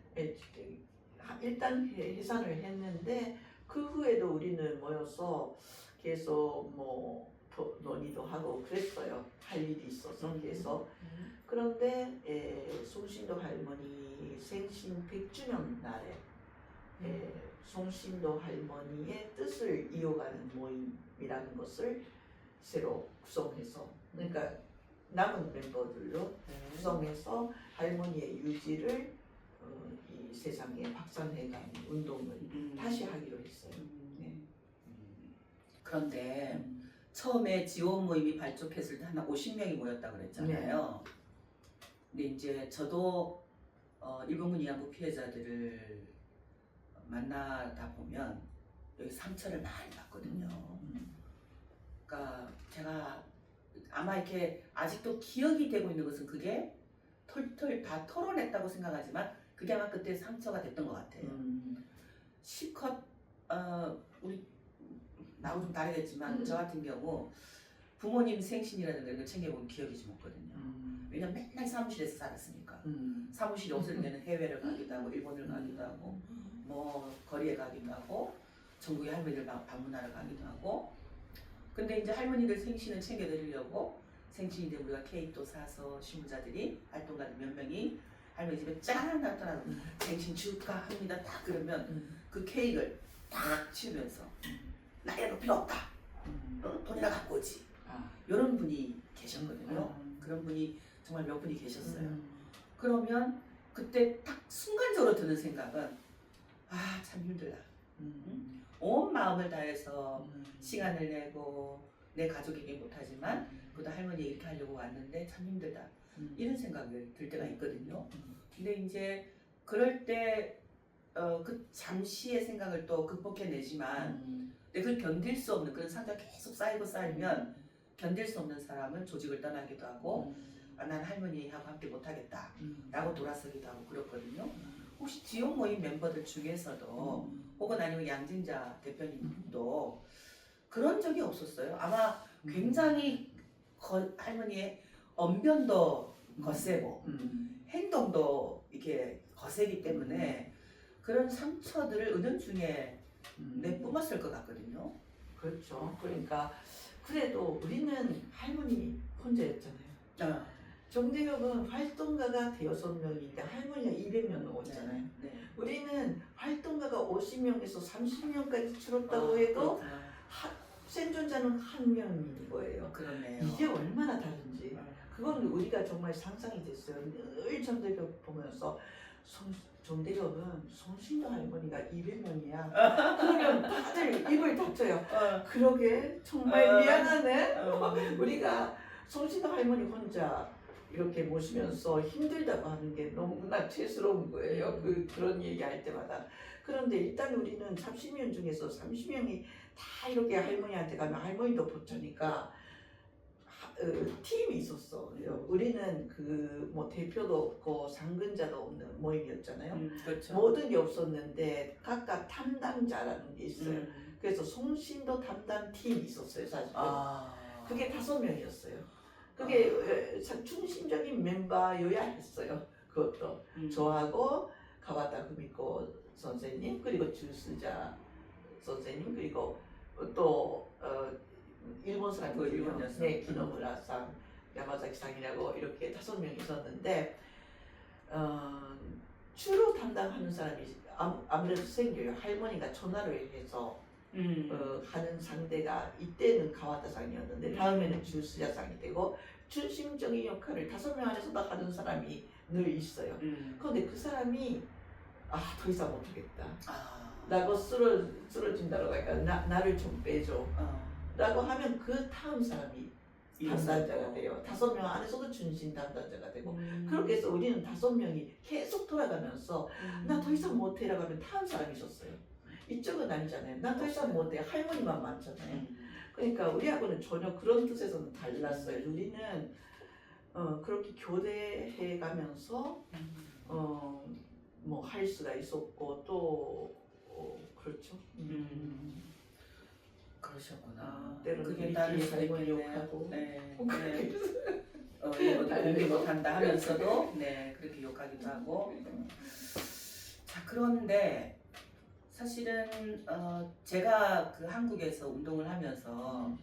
일단 해산을 했는데 그 후에도 우리는 모여서 계속 논의도 하고 그랬어요. 할 일이 있어서 계속. 그런데 송신도 할머니 생신 100주년 날에 송신도 할머니의 뜻을 이어가는 모임이라는 것을 새로 구성해서 그러니까 남은 멤버들로 구성해서 할머니의 유지를 이 세상에 확산해가는 운동을 다시 하기로 했어요. 그런데 처음에 지원 모임이 발족했을 때 한 50명이 모였다고 그랬잖아요. 근데 이제 저도 일본군 위안부 피해자들을 만나다 보면 여기 상처를 많이 받거든요. 그러니까 제가 아마 이렇게 아직도 기억이 되고 있는 것은 그게 털털 다 털어냈다고 생각하지만 그게 아마 그때 상처가 됐던 것 같아요. 실컷 우리 나하고 좀 다르겠지만 저 같은 경우 부모님 생신이라는 걸 챙겨본 기억이 좀 없거든요. 왜냐면 맨날 사무실에서 살았으니까. 사무실이 없을 때는 해외를 가기도 하고 일본을 가기도 하고 뭐 거리에 가기도 하고 전국의 할머니들 방문하러 가기도 하고 근데 이제 할머니들 생신을 챙겨드리려고 생신인데 우리가 케이크도 사서 신부자들이 활동가들 몇 명이 할머니 집에 짠 나타나서 생신 축하합니다 딱 그러면 그 케이크를 딱 치우면서 나이가 필요 없다 돈이나 갖고 오지 이런 분이 계셨거든요. 그런 분이 정말 몇 분이 계셨어요. 그러면 그때 딱 순간적으로 드는 생각은 아 참 힘들다. 온 마음을 다해서 시간을 내고 내 가족에게 못하지만 그래도 할머니 이렇게 하려고 왔는데 참 힘들다 이런 생각이 들 때가 있거든요. 근데 이제 그럴 때 그 잠시의 생각을 또 극복해내지만 근데 그걸 견딜 수 없는 그런 상처가 계속 쌓이면 견딜 수 없는 사람은 조직을 떠나기도 하고 난 할머니하고 함께 못하겠다 라고 돌아서기도 하고 그렇거든요. 혹시 지원 모임 멤버들 중에서도 혹은 아니면 양진자 대표님도 그런 적이 없었어요? 아마 굉장히 할머니의 언변도 거세고 행동도 이렇게 거세기 때문에 그런 상처들을 은연중에 내뿜었을 것 같거든요. 그렇죠. 그러니까 그래도 우리는 할머니 혼자였잖아요. 아, 정대협은 활동가가 대여섯 명인데 할머니가 200명 넘었잖아요. 네. 우리는 활동가가 50명에서 30명까지 줄었다고 해도 생존자는 한 명인 거예요. 그러네요. 이게 얼마나 다른지. 그건 우리가 정말 상상이 됐어요. 늘 정대협 보면서 정대협은 송신도 할머니가 200명이야. 그러면 다들 입을 닫혀요. 그러게 정말 미안하네. 우리가 송신도 할머니 혼자 이렇게 모시면서 힘들다고 하는 게 너무나 죄스러운 거예요. 그런 얘기할 때마다. 그런데 일단 우리는 30명 중에서 30명이 다 이렇게 할머니한테 가면 할머니도 보자니까 팀이 있었어. 우리는 뭐 대표도 없고 상근자도 없는 모임이었잖아요. 그렇죠. 모든 게 없었는데 각각 담당자라는 게 있어요. 그래서 송신도 담당 팀이 있었어요, 사실. 그게 5명이었어요. 그게 중심적인 멤버여야 했어요. 그것도 저하고 가와타 구미코 선생님, 그리고 주스자 선생님, 그리고 또 일본 사람들이요. 네, 기노무라상, 야마자키상이라고 이렇게 5명 있었는데 주로 담당하는 사람이 아무래도 생겨요. 할머니가 전화를 해서 하는 상대가 이때는 가와타상이었는데 다음에는 주스자상이 되고 중심적인 역할을 5명 안에서도 하는 사람이 늘 있어요. 그런데 그 사람이 더 이상 못하겠다 라고 쓰러진다고 하니까 나를 좀 빼줘 라고 하면 그 다음 사람이 담당자가 돼요. 5명 안에서도 중심 담당자가 되고 그렇게 해서 우리는 5명이 계속 돌아가면서 나 더 이상 못해라고 하면 다음 사람이 있었어요. 이쪽은 아니잖아요. 나 더 이상 못해. 할머니만 많잖아요. 그러니까 우리하고는 전혀 그런 뜻에서는 달랐어요. 우리는 그렇게 교대해 가면서 뭐 할 수가 있었고 또 그렇죠. 그러셨구나. 때로는 그게 나를 할머니 욕하고 네. 공개 못한다 하면서도 그렇게 욕하기도 하고. 자, 그런데 사실은 제가 그 한국에서 운동을 하면서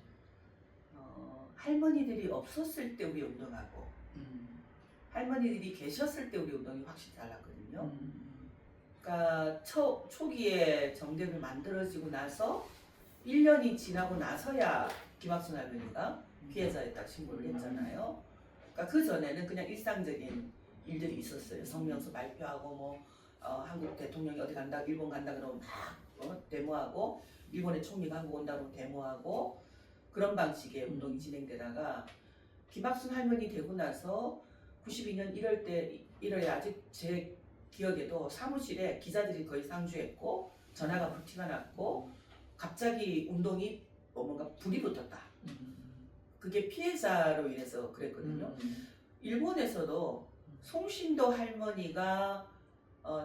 할머니들이 없었을 때 우리 운동하고 할머니들이 계셨을 때 우리 운동이 확실히 달랐거든요. 그러니까 초기에 정대를 만들어지고 나서 1년이 지나고 나서야 김학순 할머니가 피해자에 딱 신고를 했잖아요. 그러니까 그 전에는 그냥 일상적인 일들이 있었어요. 성명서 발표하고 뭐 한국 대통령이 어디 간다, 일본 간다 그러면 막 데모하고 일본의 총리가 한국 온다고 데모하고 그런 방식의 운동이 진행되다가 김학순 할머니 되고 나서 92년 1월에 아직 제 기억에도 사무실에 기자들이 거의 상주했고 전화가 불티가 났고 갑자기 운동이 뭔가 불이 붙었다. 그게 피해자로 인해서 그랬거든요. 일본에서도 송신도 할머니가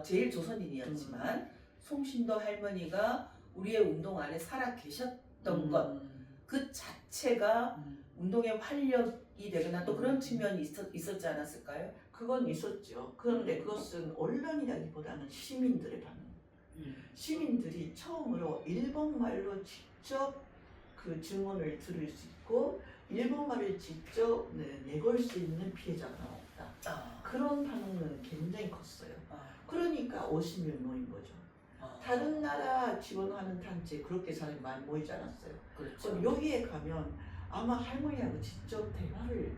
제일 조선인이었지만 송신도 할머니가 우리의 운동 안에 살아 계셨던 것 그 자체가 운동의 활력이 되거나 또 그런 측면이 있었지 않았을까요? 그건 있었죠. 그런데 그것은 언론이라기보다는 시민들의 반응. 시민들이 처음으로 일본말로 직접 그 증언을 들을 수 있고 일본말을 직접 내걸 수 있는 피해자가 나왔다. 그런 반응은 굉장히 컸어요. 그러니까 50명 모인 거죠. 다른 나라 지원하는 단체 그렇게 사람이 많이 모이지 않았어요. 그렇죠. 그럼 여기에 가면 아마 할머니하고 직접 대화를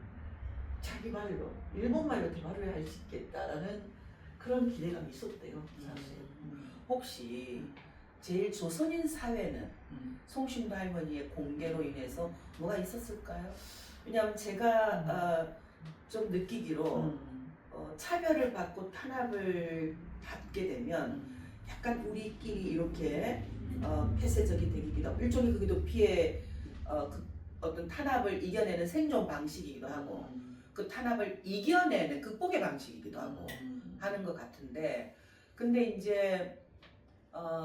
자기 말로 일본말로 대화를 할 수 있겠다라는 그런 기대감이 있었대요. 사실. 혹시 제일 조선인 사회는 송신도 할머니의 공개로 인해서 뭐가 있었을까요? 왜냐하면 제가 좀 느끼기로 차별을 받고 탄압을 받게 되면 약간 우리끼리 이렇게 폐쇄적이 되기도 하고 일종의 그게도 피해 어떤 탄압을 이겨내는 생존 방식이기도 하고 그 탄압을 이겨내는 극복의 방식이기도 하고 하는 것 같은데 근데 이제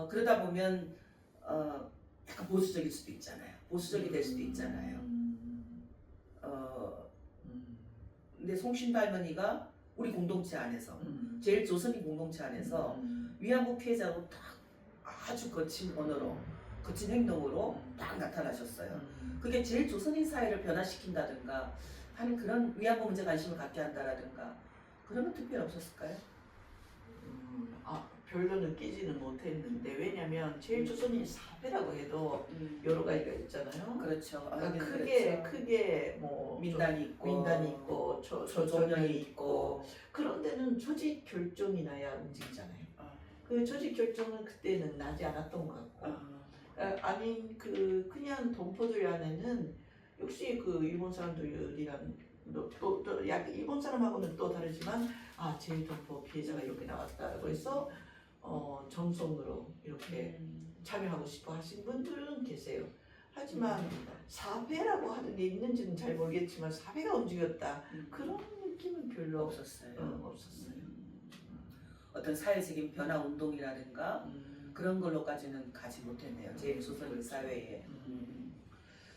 그러다 보면 약간 보수적일 수도 있잖아요. 보수적이 될 수도 있잖아요. 근데 송신도 할머니가 우리 공동체 안에서 제일 조선인 공동체 안에서 위안부 피해자로 딱 아주 거친 언어로 거친 행동으로 딱 나타나셨어요. 그게 제일 조선인 사회를 변화시킨다든가 하는 그런 위안부 문제 관심을 갖게 한다라든가 그런 건 특별히 없었을까요? 별로 느끼지는 못했는데 왜냐면 제일 조선인 사회라고 해도 여러 가지가 있잖아요. 그렇죠. 그러니까 그렇죠. 크게 뭐 민단이 있고 민단이 있고 조정이 있고 그런 데는 조직 결정이 나야 움직이잖아요. 어. 그 조직 결정은 그때는 나지 않았던 것 같고 아닌 그냥 동포들 안에는 역시 그 일본 사람들이란 또 일본 사람하고는 또 다르지만 제일 동포 피해자가 이렇게 나왔다고 해서 정성으로 이렇게 참여하고 싶어 하신 분들은 계세요. 하지만 사회라고 하는 게 있는지는 잘 모르겠지만 사회가 움직였다 그런 느낌은 별로 없었어요. 없었어요. 어떤 사회적인 변화 운동이라든가 그런 걸로까지는 가지 못했네요. 제일 조선인 사회에.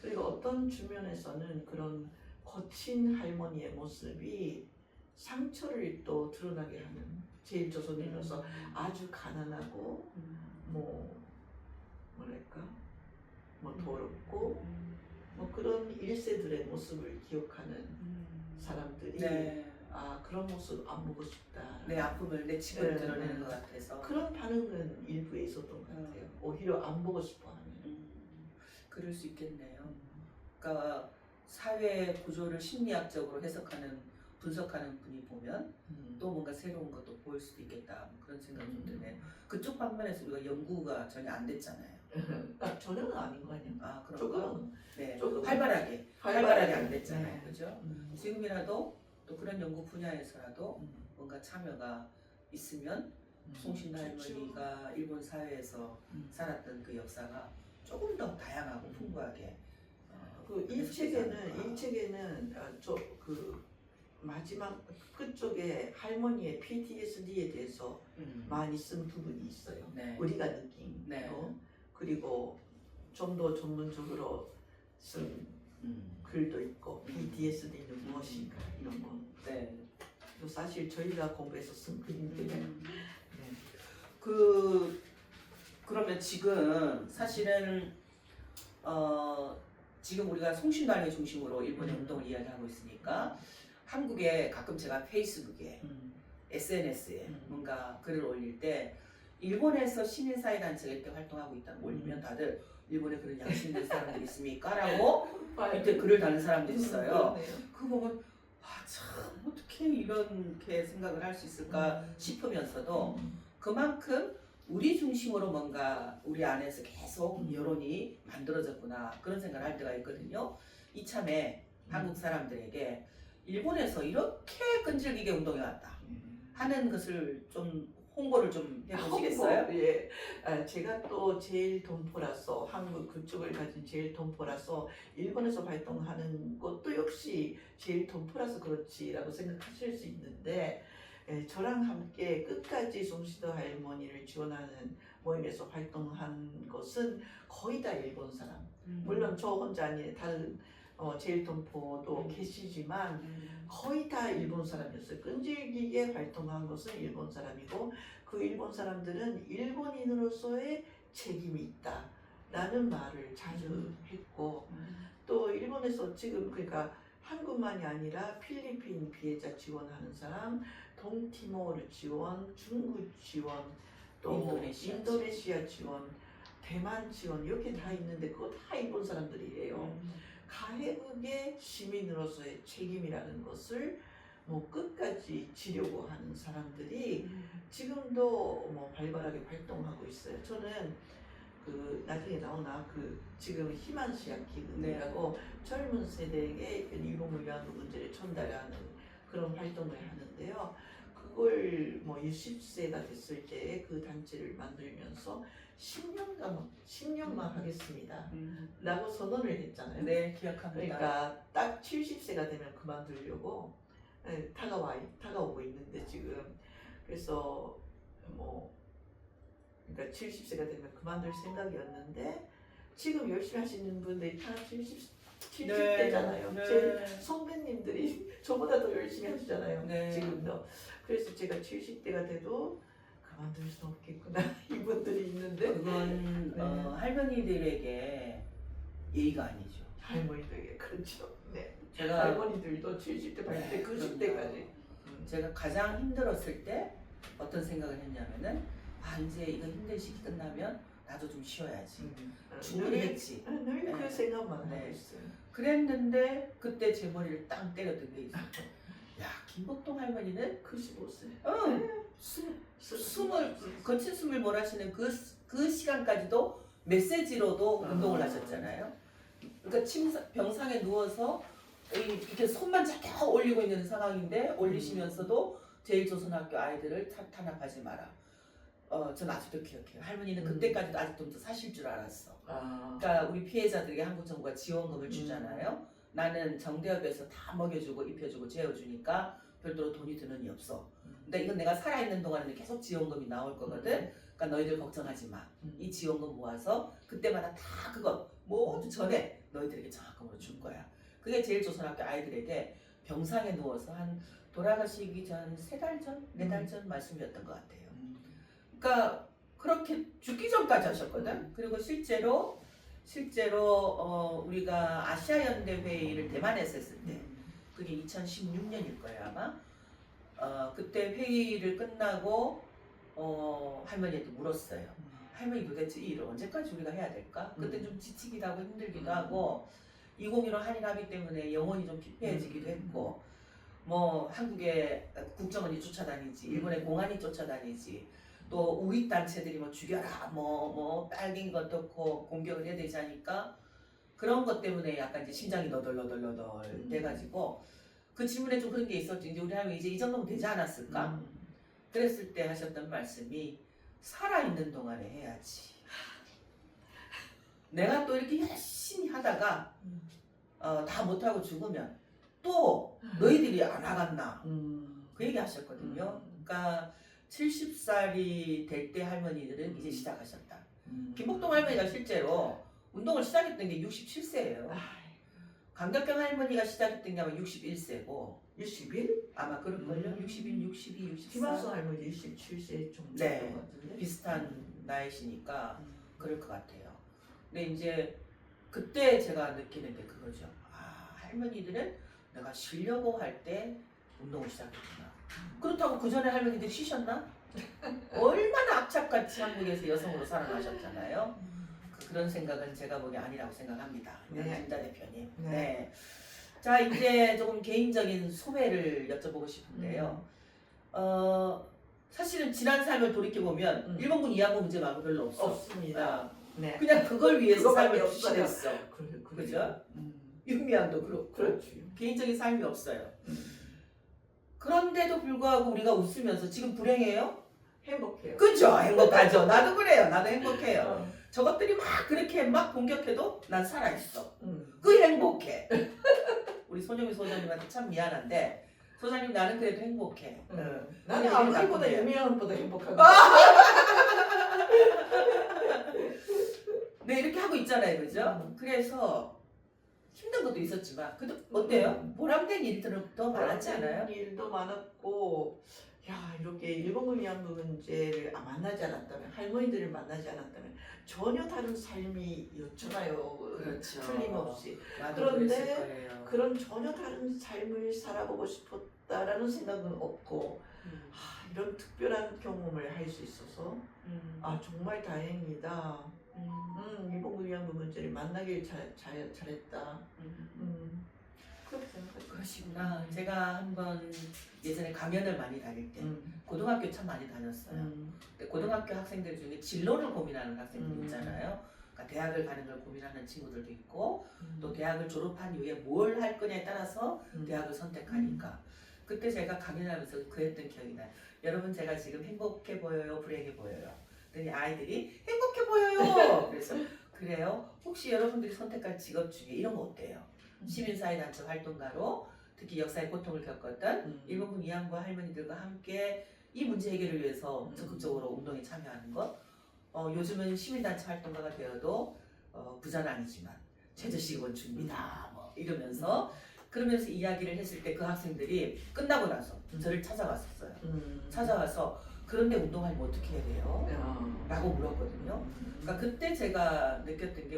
그리고 어떤 주변에서는 그런 거친 할머니의 모습이 상처를 또 드러나게 하는 제일 조선인으로서 아주 가난하고 뭐랄까 더럽고 그런 일세들의 모습을 기억하는 사람들이 그런 모습 안 보고 싶다. 내 아픔을 내 치부를 드러내는 것 같아서 그런 반응은 일부에 있었던 것 같아요. 오히려 안 보고 싶어하는. 그럴 수 있겠네요. 그러니까 사회 구조를 심리학적으로 해석하는 분석하는 분이 보면 또 뭔가 새로운 것도 보일 수도 있겠다 그런 생각이 좀 드네요. 그쪽 방면에서 우리가 연구가 전혀 안 됐잖아요. 전혀는 아닌 거 아니에요? 그런가? 네, 조금 활발하게 안 됐잖아요. 네. 그죠? 지금이라도 또 그런 연구 분야에서라도 뭔가 참여가 있으면 송신 할머니가 일본 사회에서 살았던 그 역사가 조금 더 다양하고 풍부하게 이 책에는 마지막 끝쪽에 할머니의 PTSD에 대해서 많이 쓴 부분이 있어요. 네. 우리가 느낀 그리고 좀 더 전문적으로 쓴 글도 있고 PTSD는 무엇인가 이런 거. 네. 사실 저희가 공부해서 쓴 글인데 그러면 지금 사실은 지금 우리가 송신도 할머니 중심으로 일본의 운동을 이야기하고 있으니까 한국에 가끔 제가 페이스북에 SNS에 뭔가 글을 올릴 때 일본에서 시민사회단체가 이렇게 활동하고 있다고 올리면 다들 일본에 그런 양심된 사람들이 있습니까? 라고 밑에 글을 다는 사람들이 있어요. 그거 보면 참 어떻게 이렇게 생각을 할 수 있을까 싶으면서도 그만큼 우리 중심으로 뭔가 우리 안에서 계속 여론이 만들어졌구나 그런 생각을 할 때가 있거든요. 이참에 한국 사람들에게 일본에서 이렇게 끈질기게 운동해 왔다 하는 것을 좀 홍보를 좀 해보시겠어요? 예. 제가 또 제일 동포라서 한국 그쪽을 가진 제일 동포라서 일본에서 활동하는 것도 역시 제일 동포라서 그렇지라고 생각하실 수 있는데 저랑 함께 끝까지 송신도 할머니를 지원하는 모임에서 활동한 것은 거의 다 일본 사람. 물론 저 혼자 아닌 다른 제일 동포도 계시지만 거의 다 일본 사람이었어요. 끈질기게 활동한 것은 일본 사람이고 그 일본 사람들은 일본인으로서의 책임이 있다라는 말을 자주 했고 또 일본에서 지금 그러니까 한국만이 아니라 필리핀 피해자 지원하는 사람, 동티모르 지원, 중국 지원, 또 인도네시아 지원, 대만 지원 이렇게 다 있는데 그거 다 일본 사람들이에요. 가해국의 시민으로서의 책임이라는 것을 끝까지 지려고 하는 사람들이 지금도 발발하게 활동하고 있어요. 저는 나중에 나오나 지금 희만시약 기금이라고 젊은 세대에게 일본 위안부 문제를 전달하는 그런 활동을 하는데요. 그걸 60세가 됐을 때 그 단체를 만들면서 10년만 하겠습니다. 라고 선언을 했잖아요. 네, 기억합니다. 그러니까 딱 70세가 되면 그만두려고 다가오고 있는데 지금 그래서 그러니까 70세가 되면 그만둘 생각이었는데 지금 열심히 하시는 분들이 다 70대잖아요. 제 선배님들이 저보다 더 열심히 하시잖아요. 네. 지금도. 그래서 제가 70대가 돼도 가만둘 수 없겠구나 이분들이 있는데 그건 네. 할머니들에게 예의가 아니죠. 할머니들에게 그렇죠. 네. 제가 할머니들도 70대, 80대, 90대까지. 제가 가장 힘들었을 때 어떤 생각을 했냐면은 이제 이거 힘든 시기 끝나면 나도 좀 쉬어야지. 충분히 했지. 늘 그 네. 생각만 네. 하고 있어요. 그랬는데 그때 제 머리를 땅 때렸던 게 있어요. 야, 김복동 할머니는 95세. 숨을 거친 숨을 몰아쉬는 그 시간까지도 메시지로도 운동을 하셨잖아요. 그러니까 병상에 누워서 이렇게 손만 잡혀 올리고 있는 상황인데 올리시면서도 제일조선학교 아이들을 탄압하지 마라. 전 아직도 기억해요. 할머니는 그때까지도 아직도 사실 줄 알았어. 그러니까 우리 피해자들에게 한국 정부가 지원금을 주잖아요. 나는 정대협에서 다 먹여주고 입혀주고 재워주니까 별도로 돈이 드는 이 없어. 근데 이건 내가 살아있는 동안에는 계속 지원금이 나올 거거든. 그러니까 너희들 걱정하지 마. 이 지원금 모아서 그때마다 다 그거 모두 전에 너희들에게 장학금으로 줄 거야. 그게 제일조선학교 아이들에게 병상에 누워서 한 돌아가시기 전 3달 전, 4달 전 말씀이었던 것 같아요. 그러니까 그렇게 죽기 전까지 하셨거든. 그리고 실제로 우리가 아시아연대 회의를 대만에서 했을 때 그게 2016년일 거예요 아마. 그때 회의를 끝나고 할머니한테 물었어요. 할머니 도대체 이 일을 언제까지 우리가 해야 될까? 그때 좀 지치기도 하고 힘들기도 하고 2015 한일합의 때문에 영혼이 좀 피폐해지기도 했고 뭐 한국의 국정원이 쫓아다니지 일본의 공안이 쫓아다니지 또 우익 단체들이 뭐 죽여라 뭐 빨갱이 어떻고 공격을 해야 되지 않으니까 그런 것 때문에 약간 이제 심장이 너덜너덜 돼가지고 그 질문에 좀 그런 게 있었지. 이제 우리 할머니 이제 이 정도면 되지 않았을까? 그랬을 때 하셨던 말씀이 살아있는 동안에 해야지. 내가 또 이렇게 열심히 하다가 다 못하고 죽으면 또 너희들이 안 하갔나? 그 얘기 하셨거든요. 그러니까 70살이 될 때 할머니들은 이제 시작하셨다. 김복동 할머니가 실제로 운동을 시작했던 게 67세예요. 강덕경 할머니가 시작했던 게 아마 61세고 61? 아마 그럴걸요? 61, 62, 64 김한수 할머니 67세 정도 네. 것 같은데 비슷한 나이시니까 그럴 것 같아요. 근데 이제 그때 제가 느끼는 게 그거죠. 할머니들은 내가 쉬려고 할 때 운동을 시작했구나. 그렇다고 그 전에 할머니들이 쉬셨나? 얼마나 악착같이 한국에서 여성으로 살아나셨잖아요. 그런 생각은 제가 보기 아니라고 생각합니다. 양진자 대표님. 네. 자 이제 조금 개인적인 소회를 여쭤보고 싶은데요. 사실은 지난 삶을 돌이켜 보면 일본군 이하고 문제 말고 별로 없습니다. 네. 그냥 그걸 위해서 삶을 없어요. 추진했어. 그죠? 그죠? 윤미향도 그렇고 그렇지. 개인적인 삶이 없어요. 그런데도 불구하고 우리가 웃으면서 지금 불행해요? 행복해요. 그죠? 행복하죠. 나도 그래요. 나도 행복해요. 저것들이 막 그렇게 막 공격해도 난 살아있어. 그 행복해. 우리 손영미 소장님한테 참 미안한데 소장님 나는 그래도 행복해. 나는 아무리보다 유미양보다 행복한 거. 네 이렇게 하고 있잖아요. 그죠? 그래서 힘든 것도 있었지만 그래도 어때요? 보람된 일들은 더 많았지 않아요? 일도 많았고 야 이렇게 일본군 위안부 문제를 만나지 않았다면 할머니들을 만나지 않았다면 전혀 다른 삶이었잖아요. 그렇죠. 틀림없이. 나도 그런데 그랬을 거예요. 그런 전혀 다른 삶을 살아보고 싶었다라는 생각은 없고 이런 특별한 경험을 할 수 있어서 정말 다행이다. 일본군 위안부 문제를 만나길 잘했다. 그렇게 생각하죠. 그러시구나. 제가 한번 예전에 강연을 많이 다닐 때 고등학교 참 많이 다녔어요. 근데 고등학교 학생들 중에 진로를 고민하는 학생들 있잖아요. 그러니까 대학을 가는 걸 고민하는 친구들도 있고 또 대학을 졸업한 이후에 뭘 할 거냐에 따라서 대학을 선택하니까 그때 제가 강연하면서 그랬던 기억이 나요. 여러분 제가 지금 행복해 보여요? 불행해 보여요? 그랬더니 아이들이 행복해 보여요! 그래서 그래요? 혹시 여러분들이 선택할 직업 중에 이런 거 어때요? 시민사회단체 활동가로 특히 역사의 고통을 겪었던 일본군 위안부 할머니들과 함께 이 문제 해결을 위해서 적극적으로 운동에 참여하는 것. 요즘은 시민단체 활동가가 되어도 부자는 아니지만 최저시급은 줍니다. 뭐 이러면서 그러면서 이야기를 했을 때 그 학생들이 끝나고 나서 저를 찾아왔었어요. 찾아와서 그런데 운동하려면 어떻게 해야 돼요? 라고 물었거든요. 그러니까 그때 제가 느꼈던 게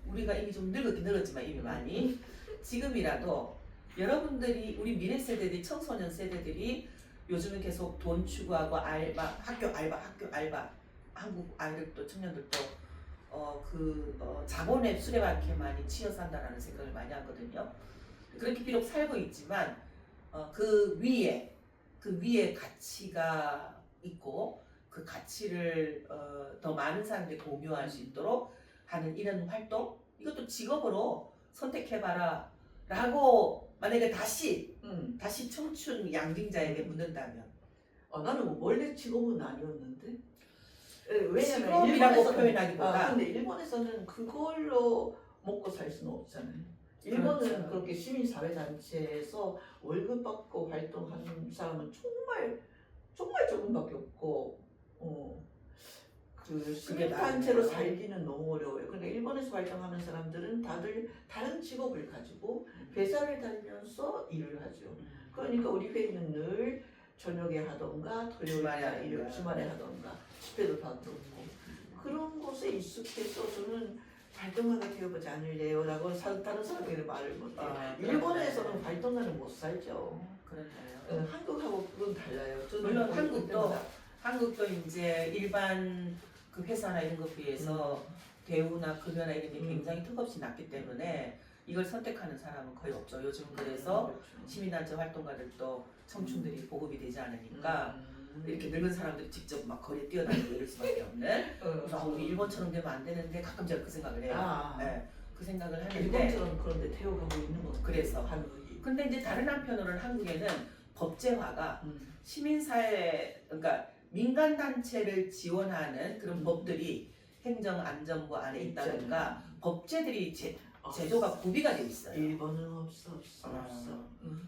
우리가 이미 좀 늙었지만 이미 많이 지금이라도 여러분들이 우리 미래 세대들이 청소년 세대들이 요즘은 계속 돈 추구하고 알바, 학교 알바 한국 아이들도 청년들도 자본의 수레바퀴에 많이 치여 산다라는 생각을 많이 하거든요. 그렇게 비록 살고 있지만 그 위에 가치가 있고 그 가치를 더 많은 사람들이 공유할 수 있도록 하는 이런 활동 이것도 직업으로 선택해봐라 라고 만약에 다시 청춘 양딩자에게 묻는다면 나는 뭐 원래 직업은 아니었는데 왜냐면 직업이라고 표현하기보다 근데 일본에서는 그걸로 먹고 살 수는 없잖아요. 일본은 그렇죠. 그렇게 시민사회단체에서 월급 받고 활동하는 사람은 정말 조금밖에 없고 그 시민단체로 살기는 너무 어려워요. 그러니까 일본에서 활동하는 사람들은 다들 다른 직업을 가지고 회사를 다니면서 일을 하죠. 그러니까 우리 회의는 늘 저녁에 하던가 토요일에 주말에 하던가 집회도 다 그렇고 그런 곳에 익숙해서 저는 활동가가 되어보지 않을래요 라고 다른 사람에게 말을 못해요. 일본에서는 활동가는 못 살죠. 그렇나요? 한국하고 그건 달라요. 물론 한국도 이제 일반 그 회사나 이런 것에 비해서 대우나 급여나 이런 게 굉장히 턱없이 낮기 때문에 이걸 선택하는 사람은 거의 없죠. 요즘 그래서 그렇죠. 시민단체 활동가들도 청춘들이 보급이 되지 않으니까 이렇게 늙은 사람들이 직접 막 거리에 뛰어다니고 이럴 수밖에 없는. 그래서 우리 일본처럼 되면 안 되는데 가끔 제가 그 생각을 해요. 네, 그 생각을 하는데 일본처럼 그런데 태워가고 있는 거 그래서 한국이. 근데 이제 다른 한편으로는 한국에는 법제화가 시민사회 그러니까 민간 단체를 지원하는 그런 법들이 행정안전부 안에 있다든가 법제들이 제도가 구비가 돼 있어요. 일본은 없어.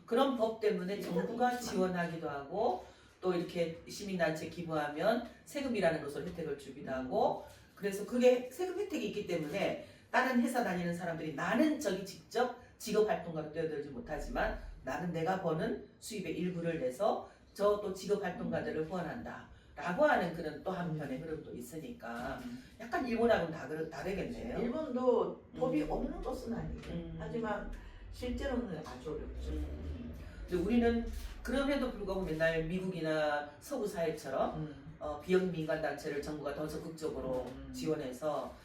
그런 법 때문에 정부가 지원하기도 하고 또 이렇게 시민단체 기부하면 세금이라는 것을 혜택을 주기도 하고 그래서 그게 세금 혜택이 있기 때문에 다른 회사 다니는 사람들이 나는 저기 직접 직업활동가로 뛰어들지 못하지만 나는 내가 버는 수입의 일부를 내서 저 또 직업활동가들을 후원한다 라고 하는 그런 또 한편의 흐름도 있으니까 약간 일본하고는 다르겠네요. 일본도 법이 없는 것은 아니에요. 하지만 실제로는 아주 어렵죠. 근데 우리는 그럼에도 불구하고 맨날 미국이나 서구 사회처럼 비영 민간 단체를 정부가 더 적극적으로 지원해서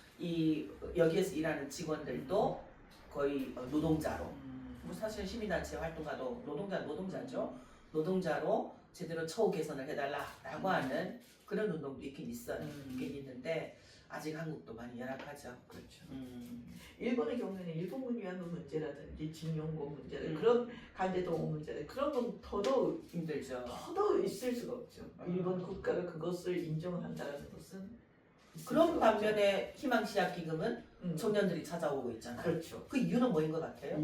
여기에서 일하는 직원들도 거의 노동자로 뭐 사실 시민단체 활동가도 노동자죠. 노동자로 제대로 처우 개선을 해달라라고 하는 그런 운동도 있긴 있는데 아직 한국도 많이 열악하죠. 그렇죠. 일본의 경우에는 일본군 위안부 문제라든지 징용고 문제들 그런 간제동원 문제들 그런 건 더더욱 힘들죠. 더더욱 있을 수가 없죠. 일본 국가가 그것을 인정한다는 것은 그런 반면에 희망시약 기금은 청년들이 찾아오고 있잖아요. 그렇죠. 그 이유는 뭐인 것 같아요?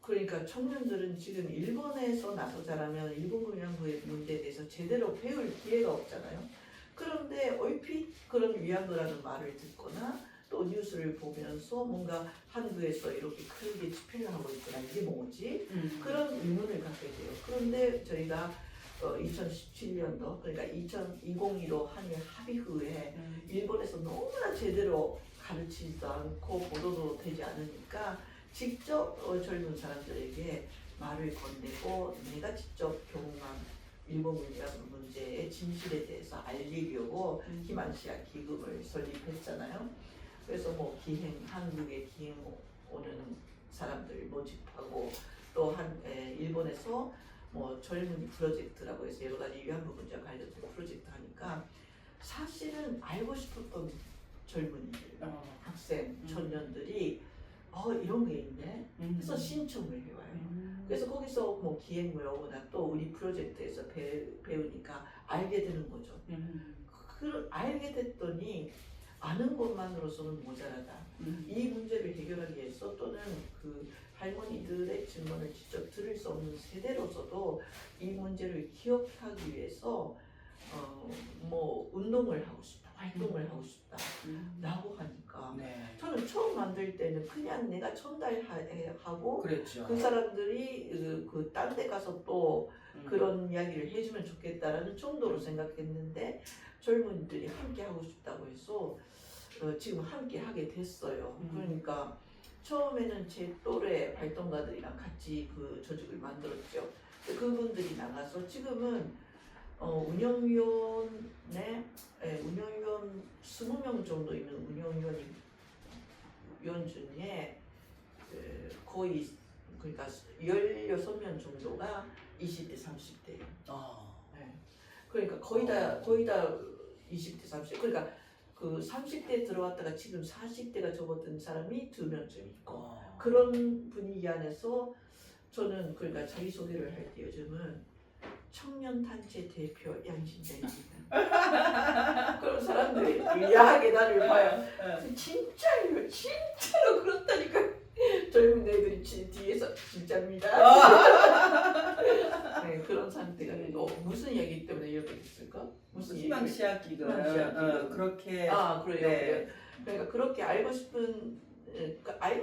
그러니까 청년들은 지금 일본에서 나서자라면 일본군 위안부의 문제에 대해서 제대로 배울 기회가 없잖아요. 그런데 얼핏 그런 위안부라는 말을 듣거나 또 뉴스를 보면서 뭔가 한국에서 이렇게 크게 집회를 하고 있구나 이게 뭐지? 그런 의문을 갖게 돼요. 그런데 저희가 2017년도 그러니까 2015 한일 합의 후에 일본에서 너무나 제대로 가르치지도 않고 보도도 되지 않으니까 직접 젊은 사람들에게 말을 건네고 내가 직접 경험한 일본군 위안부 문제의 진실에 대해서 알리려고 희망시약 기금을 설립했잖아요. 그래서 뭐 한국에 기행 오는 사람들 모집하고 또 일본에서 뭐 젊은이 프로젝트라고 해서 여러 가지 위안부 문제와 관련된 프로젝트 하니까 사실은 알고 싶었던 젊은이들, 학생, 청년들이 이런 게 있네. 그래서 신청을 해와요. 그래서 거기서 뭐 기획을 오거나 또 우리 프로젝트에서 배우니까 알게 되는 거죠. 알게 됐더니 아는 것만으로서는 모자라다. 이 문제를 해결하기 위해서 또는 그 할머니들의 질문을 직접 들을 수 없는 세대로서도 이 문제를 기억하기 위해서 뭐 운동을 하고 싶다, 활동을 하고 싶다라고 하니까 네. 저는 처음 만들 때는 그냥 내가 전달하고 그랬죠. 그 사람들이 그 딴 데 가서 또 음. 그런 이야기를 해주면 좋겠다라는 정도로 생각했는데 젊은이들이 함께 하고 싶다고 해서 지금 함께 하게 됐어요. 그러니까 처음에는 제 또래 활동가들이랑 같이 그 조직을 만들었죠. 그분들이 나가서 지금은 운영위원회, 운영위원 20명 정도 있는 운영위원 중에 거의 그러니까 16명 정도가 20대, 30대예요. 그러니까 거의 다 20대, 30대. 그러니까 그 30대 들어왔다가 지금 40대가 접어든 사람이 2명쯤 있고 그런 분위기 안에서 저는 그러니까 자기소개를 할 때 요즘은 청년단체 대표 양신자입니다. 그럼 사람들이 의아하게 나를 봐요. 진짜요? 진짜로 그렇다니까. 젊은 애들이 뒤에서 진짜입니다. 네, 그런 상태가 되고 무슨 얘기 때문에 이렇게 됐을까? 무슨 희망시학기금 그렇게 그래요. 네. 그러니까 그렇게 알고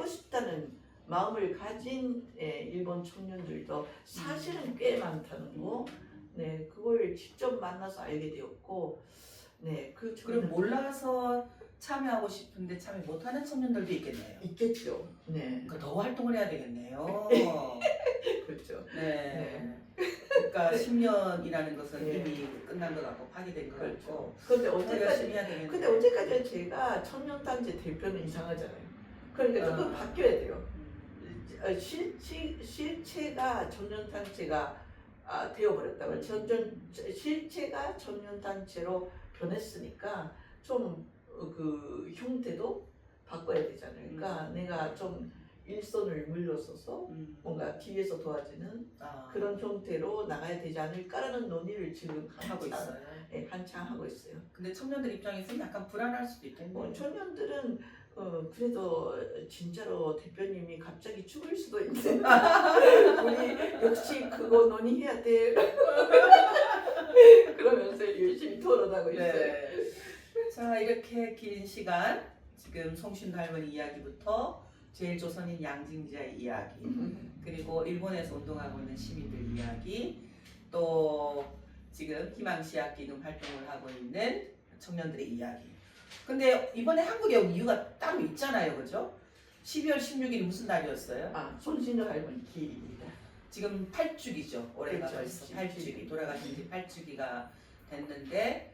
싶다는 마음을 가진 일본 청년들도 사실은 꽤 많다는 거. 네, 그걸 직접 만나서 알게 되었고, 네, 그리고 몰라서 참여하고 싶은데 참여 못하는 청년들도 있겠네요. 있겠죠. 네. 그러니까 더 활동을 해야 되겠네요. 그렇죠. 네. 그러니까 10년이라는 것은 네. 이미 끝난 것 같고 파기된 것 같고. 근데 더 언제까지? 열심히 해야 되겠네요. 근데 언제까지 제가 청년단체 대표는 이상하잖아요. 그러니까 조금 바뀌어야 돼요. 실체가 청년단체가 되어버렸다고. 실체가 청년단체로 변했으니까 좀 그 형태도 바꿔야 되잖아요. 그러니까 내가 좀 일선을 물러서서 뭔가 뒤에서 도와주는 그런 형태로 나가야 되지 않을까라는 논의를 지금 하고 있어요. 네, 한창 하고 있어요. 근데 청년들 입장에서는 약간 불안할 수도 있겠네요. 청년들은 그래도 진짜로 대표님이 갑자기 죽을 수도 있는 우리 역시 그거 논의해야 돼. 그러면서 열심히 토론하고 있어요. 네. 자, 이렇게 긴 시간 지금 송신도 할머니 이야기부터 제일 조선인 양징자의 이야기, 그리고 일본에서 운동하고 있는 시민들 이야기, 또 지금 희망시학기금 활동을 하고 있는 청년들의 이야기. 근데 이번에 한국에 온 이유가 따로 있잖아요, 그죠? 12월 16일이 무슨 날이었어요? 손신도 할머니 기일입니다. 지금 8주기죠. 올해가 그렇죠. 벌써 8주기, 돌아가신 지 8주기가 됐는데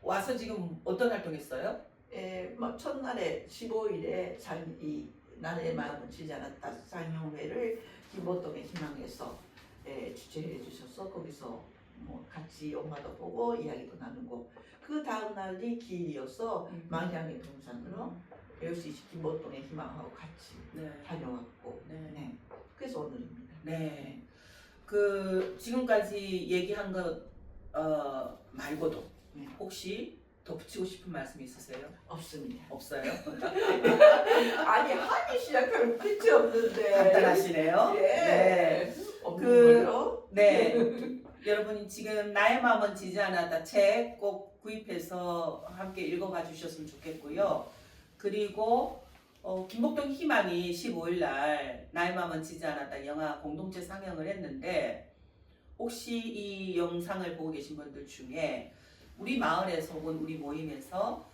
와서 지금 어떤 활동했어요? 첫날에 15일에 이 나의 마음은 지지 않았다 상영회를 김보동의 희망에서 주최해 주셔서 거기서 뭐 같이 영화도 보고 이야기도 나누고 그 다음 날이 기일이어서 망향의 동산으로 역시 김보동의 희망하고 같이 다녀왔고 네. 그래서 오늘입니다. 네. 그 지금까지 얘기한 것 말고도 혹시 덧붙이고 싶은 말씀 있으세요? 없습니다. 없어요? 아니 하기 시작하면 끝이 없는데 간단하시네요. 네. 네. 여러분이 지금 나의 마음은 지지 않았다 책 꼭 구입해서 함께 읽어봐 주셨으면 좋겠고요. 그리고 김복동 희망이 15일 날 나의 마음은 지지 않았다 영화 공동체 상영을 했는데 혹시 이 영상을 보고 계신 분들 중에 우리 마을에서 혹은 우리 모임에서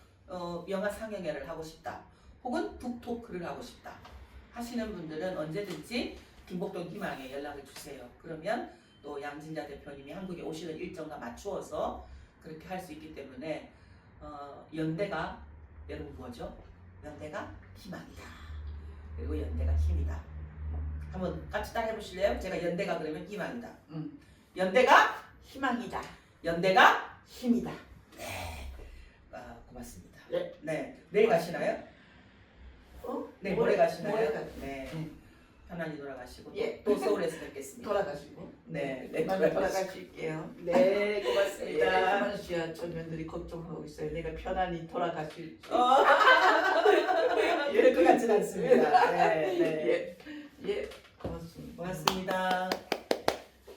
영화 상영회를 하고 싶다 혹은 북토크를 하고 싶다 하시는 분들은 언제든지 김복동 희망에 연락을 주세요. 그러면 또 양진자 대표님이 한국에 오시는 일정과 맞추어서 그렇게 할 수 있기 때문에 연대가 여러분 뭐죠? 연대가 희망이다. 그리고 연대가 힘이다. 한번 같이 따라 해보실래요? 제가 연대가 그러면 희망이다. 연대가 희망이다. 연대가 힘이다. 네. 고맙습니다. 네. 네. 내일 가시나요? 네, 모레 가시나요? 모레 가죠. 네. 편안히 돌아가시고 또 서울에서 뵙겠습니다. 돌아가시고 네, 많이 돌아가실게요. 네, 고맙습니다. 희망 씨와 청년들이 걱정하고 있어요. 내가 편안히 돌아가실지. 그럴 것 같진 않습니다. 네, 네. 예, 고맙습니다. 고맙습니다.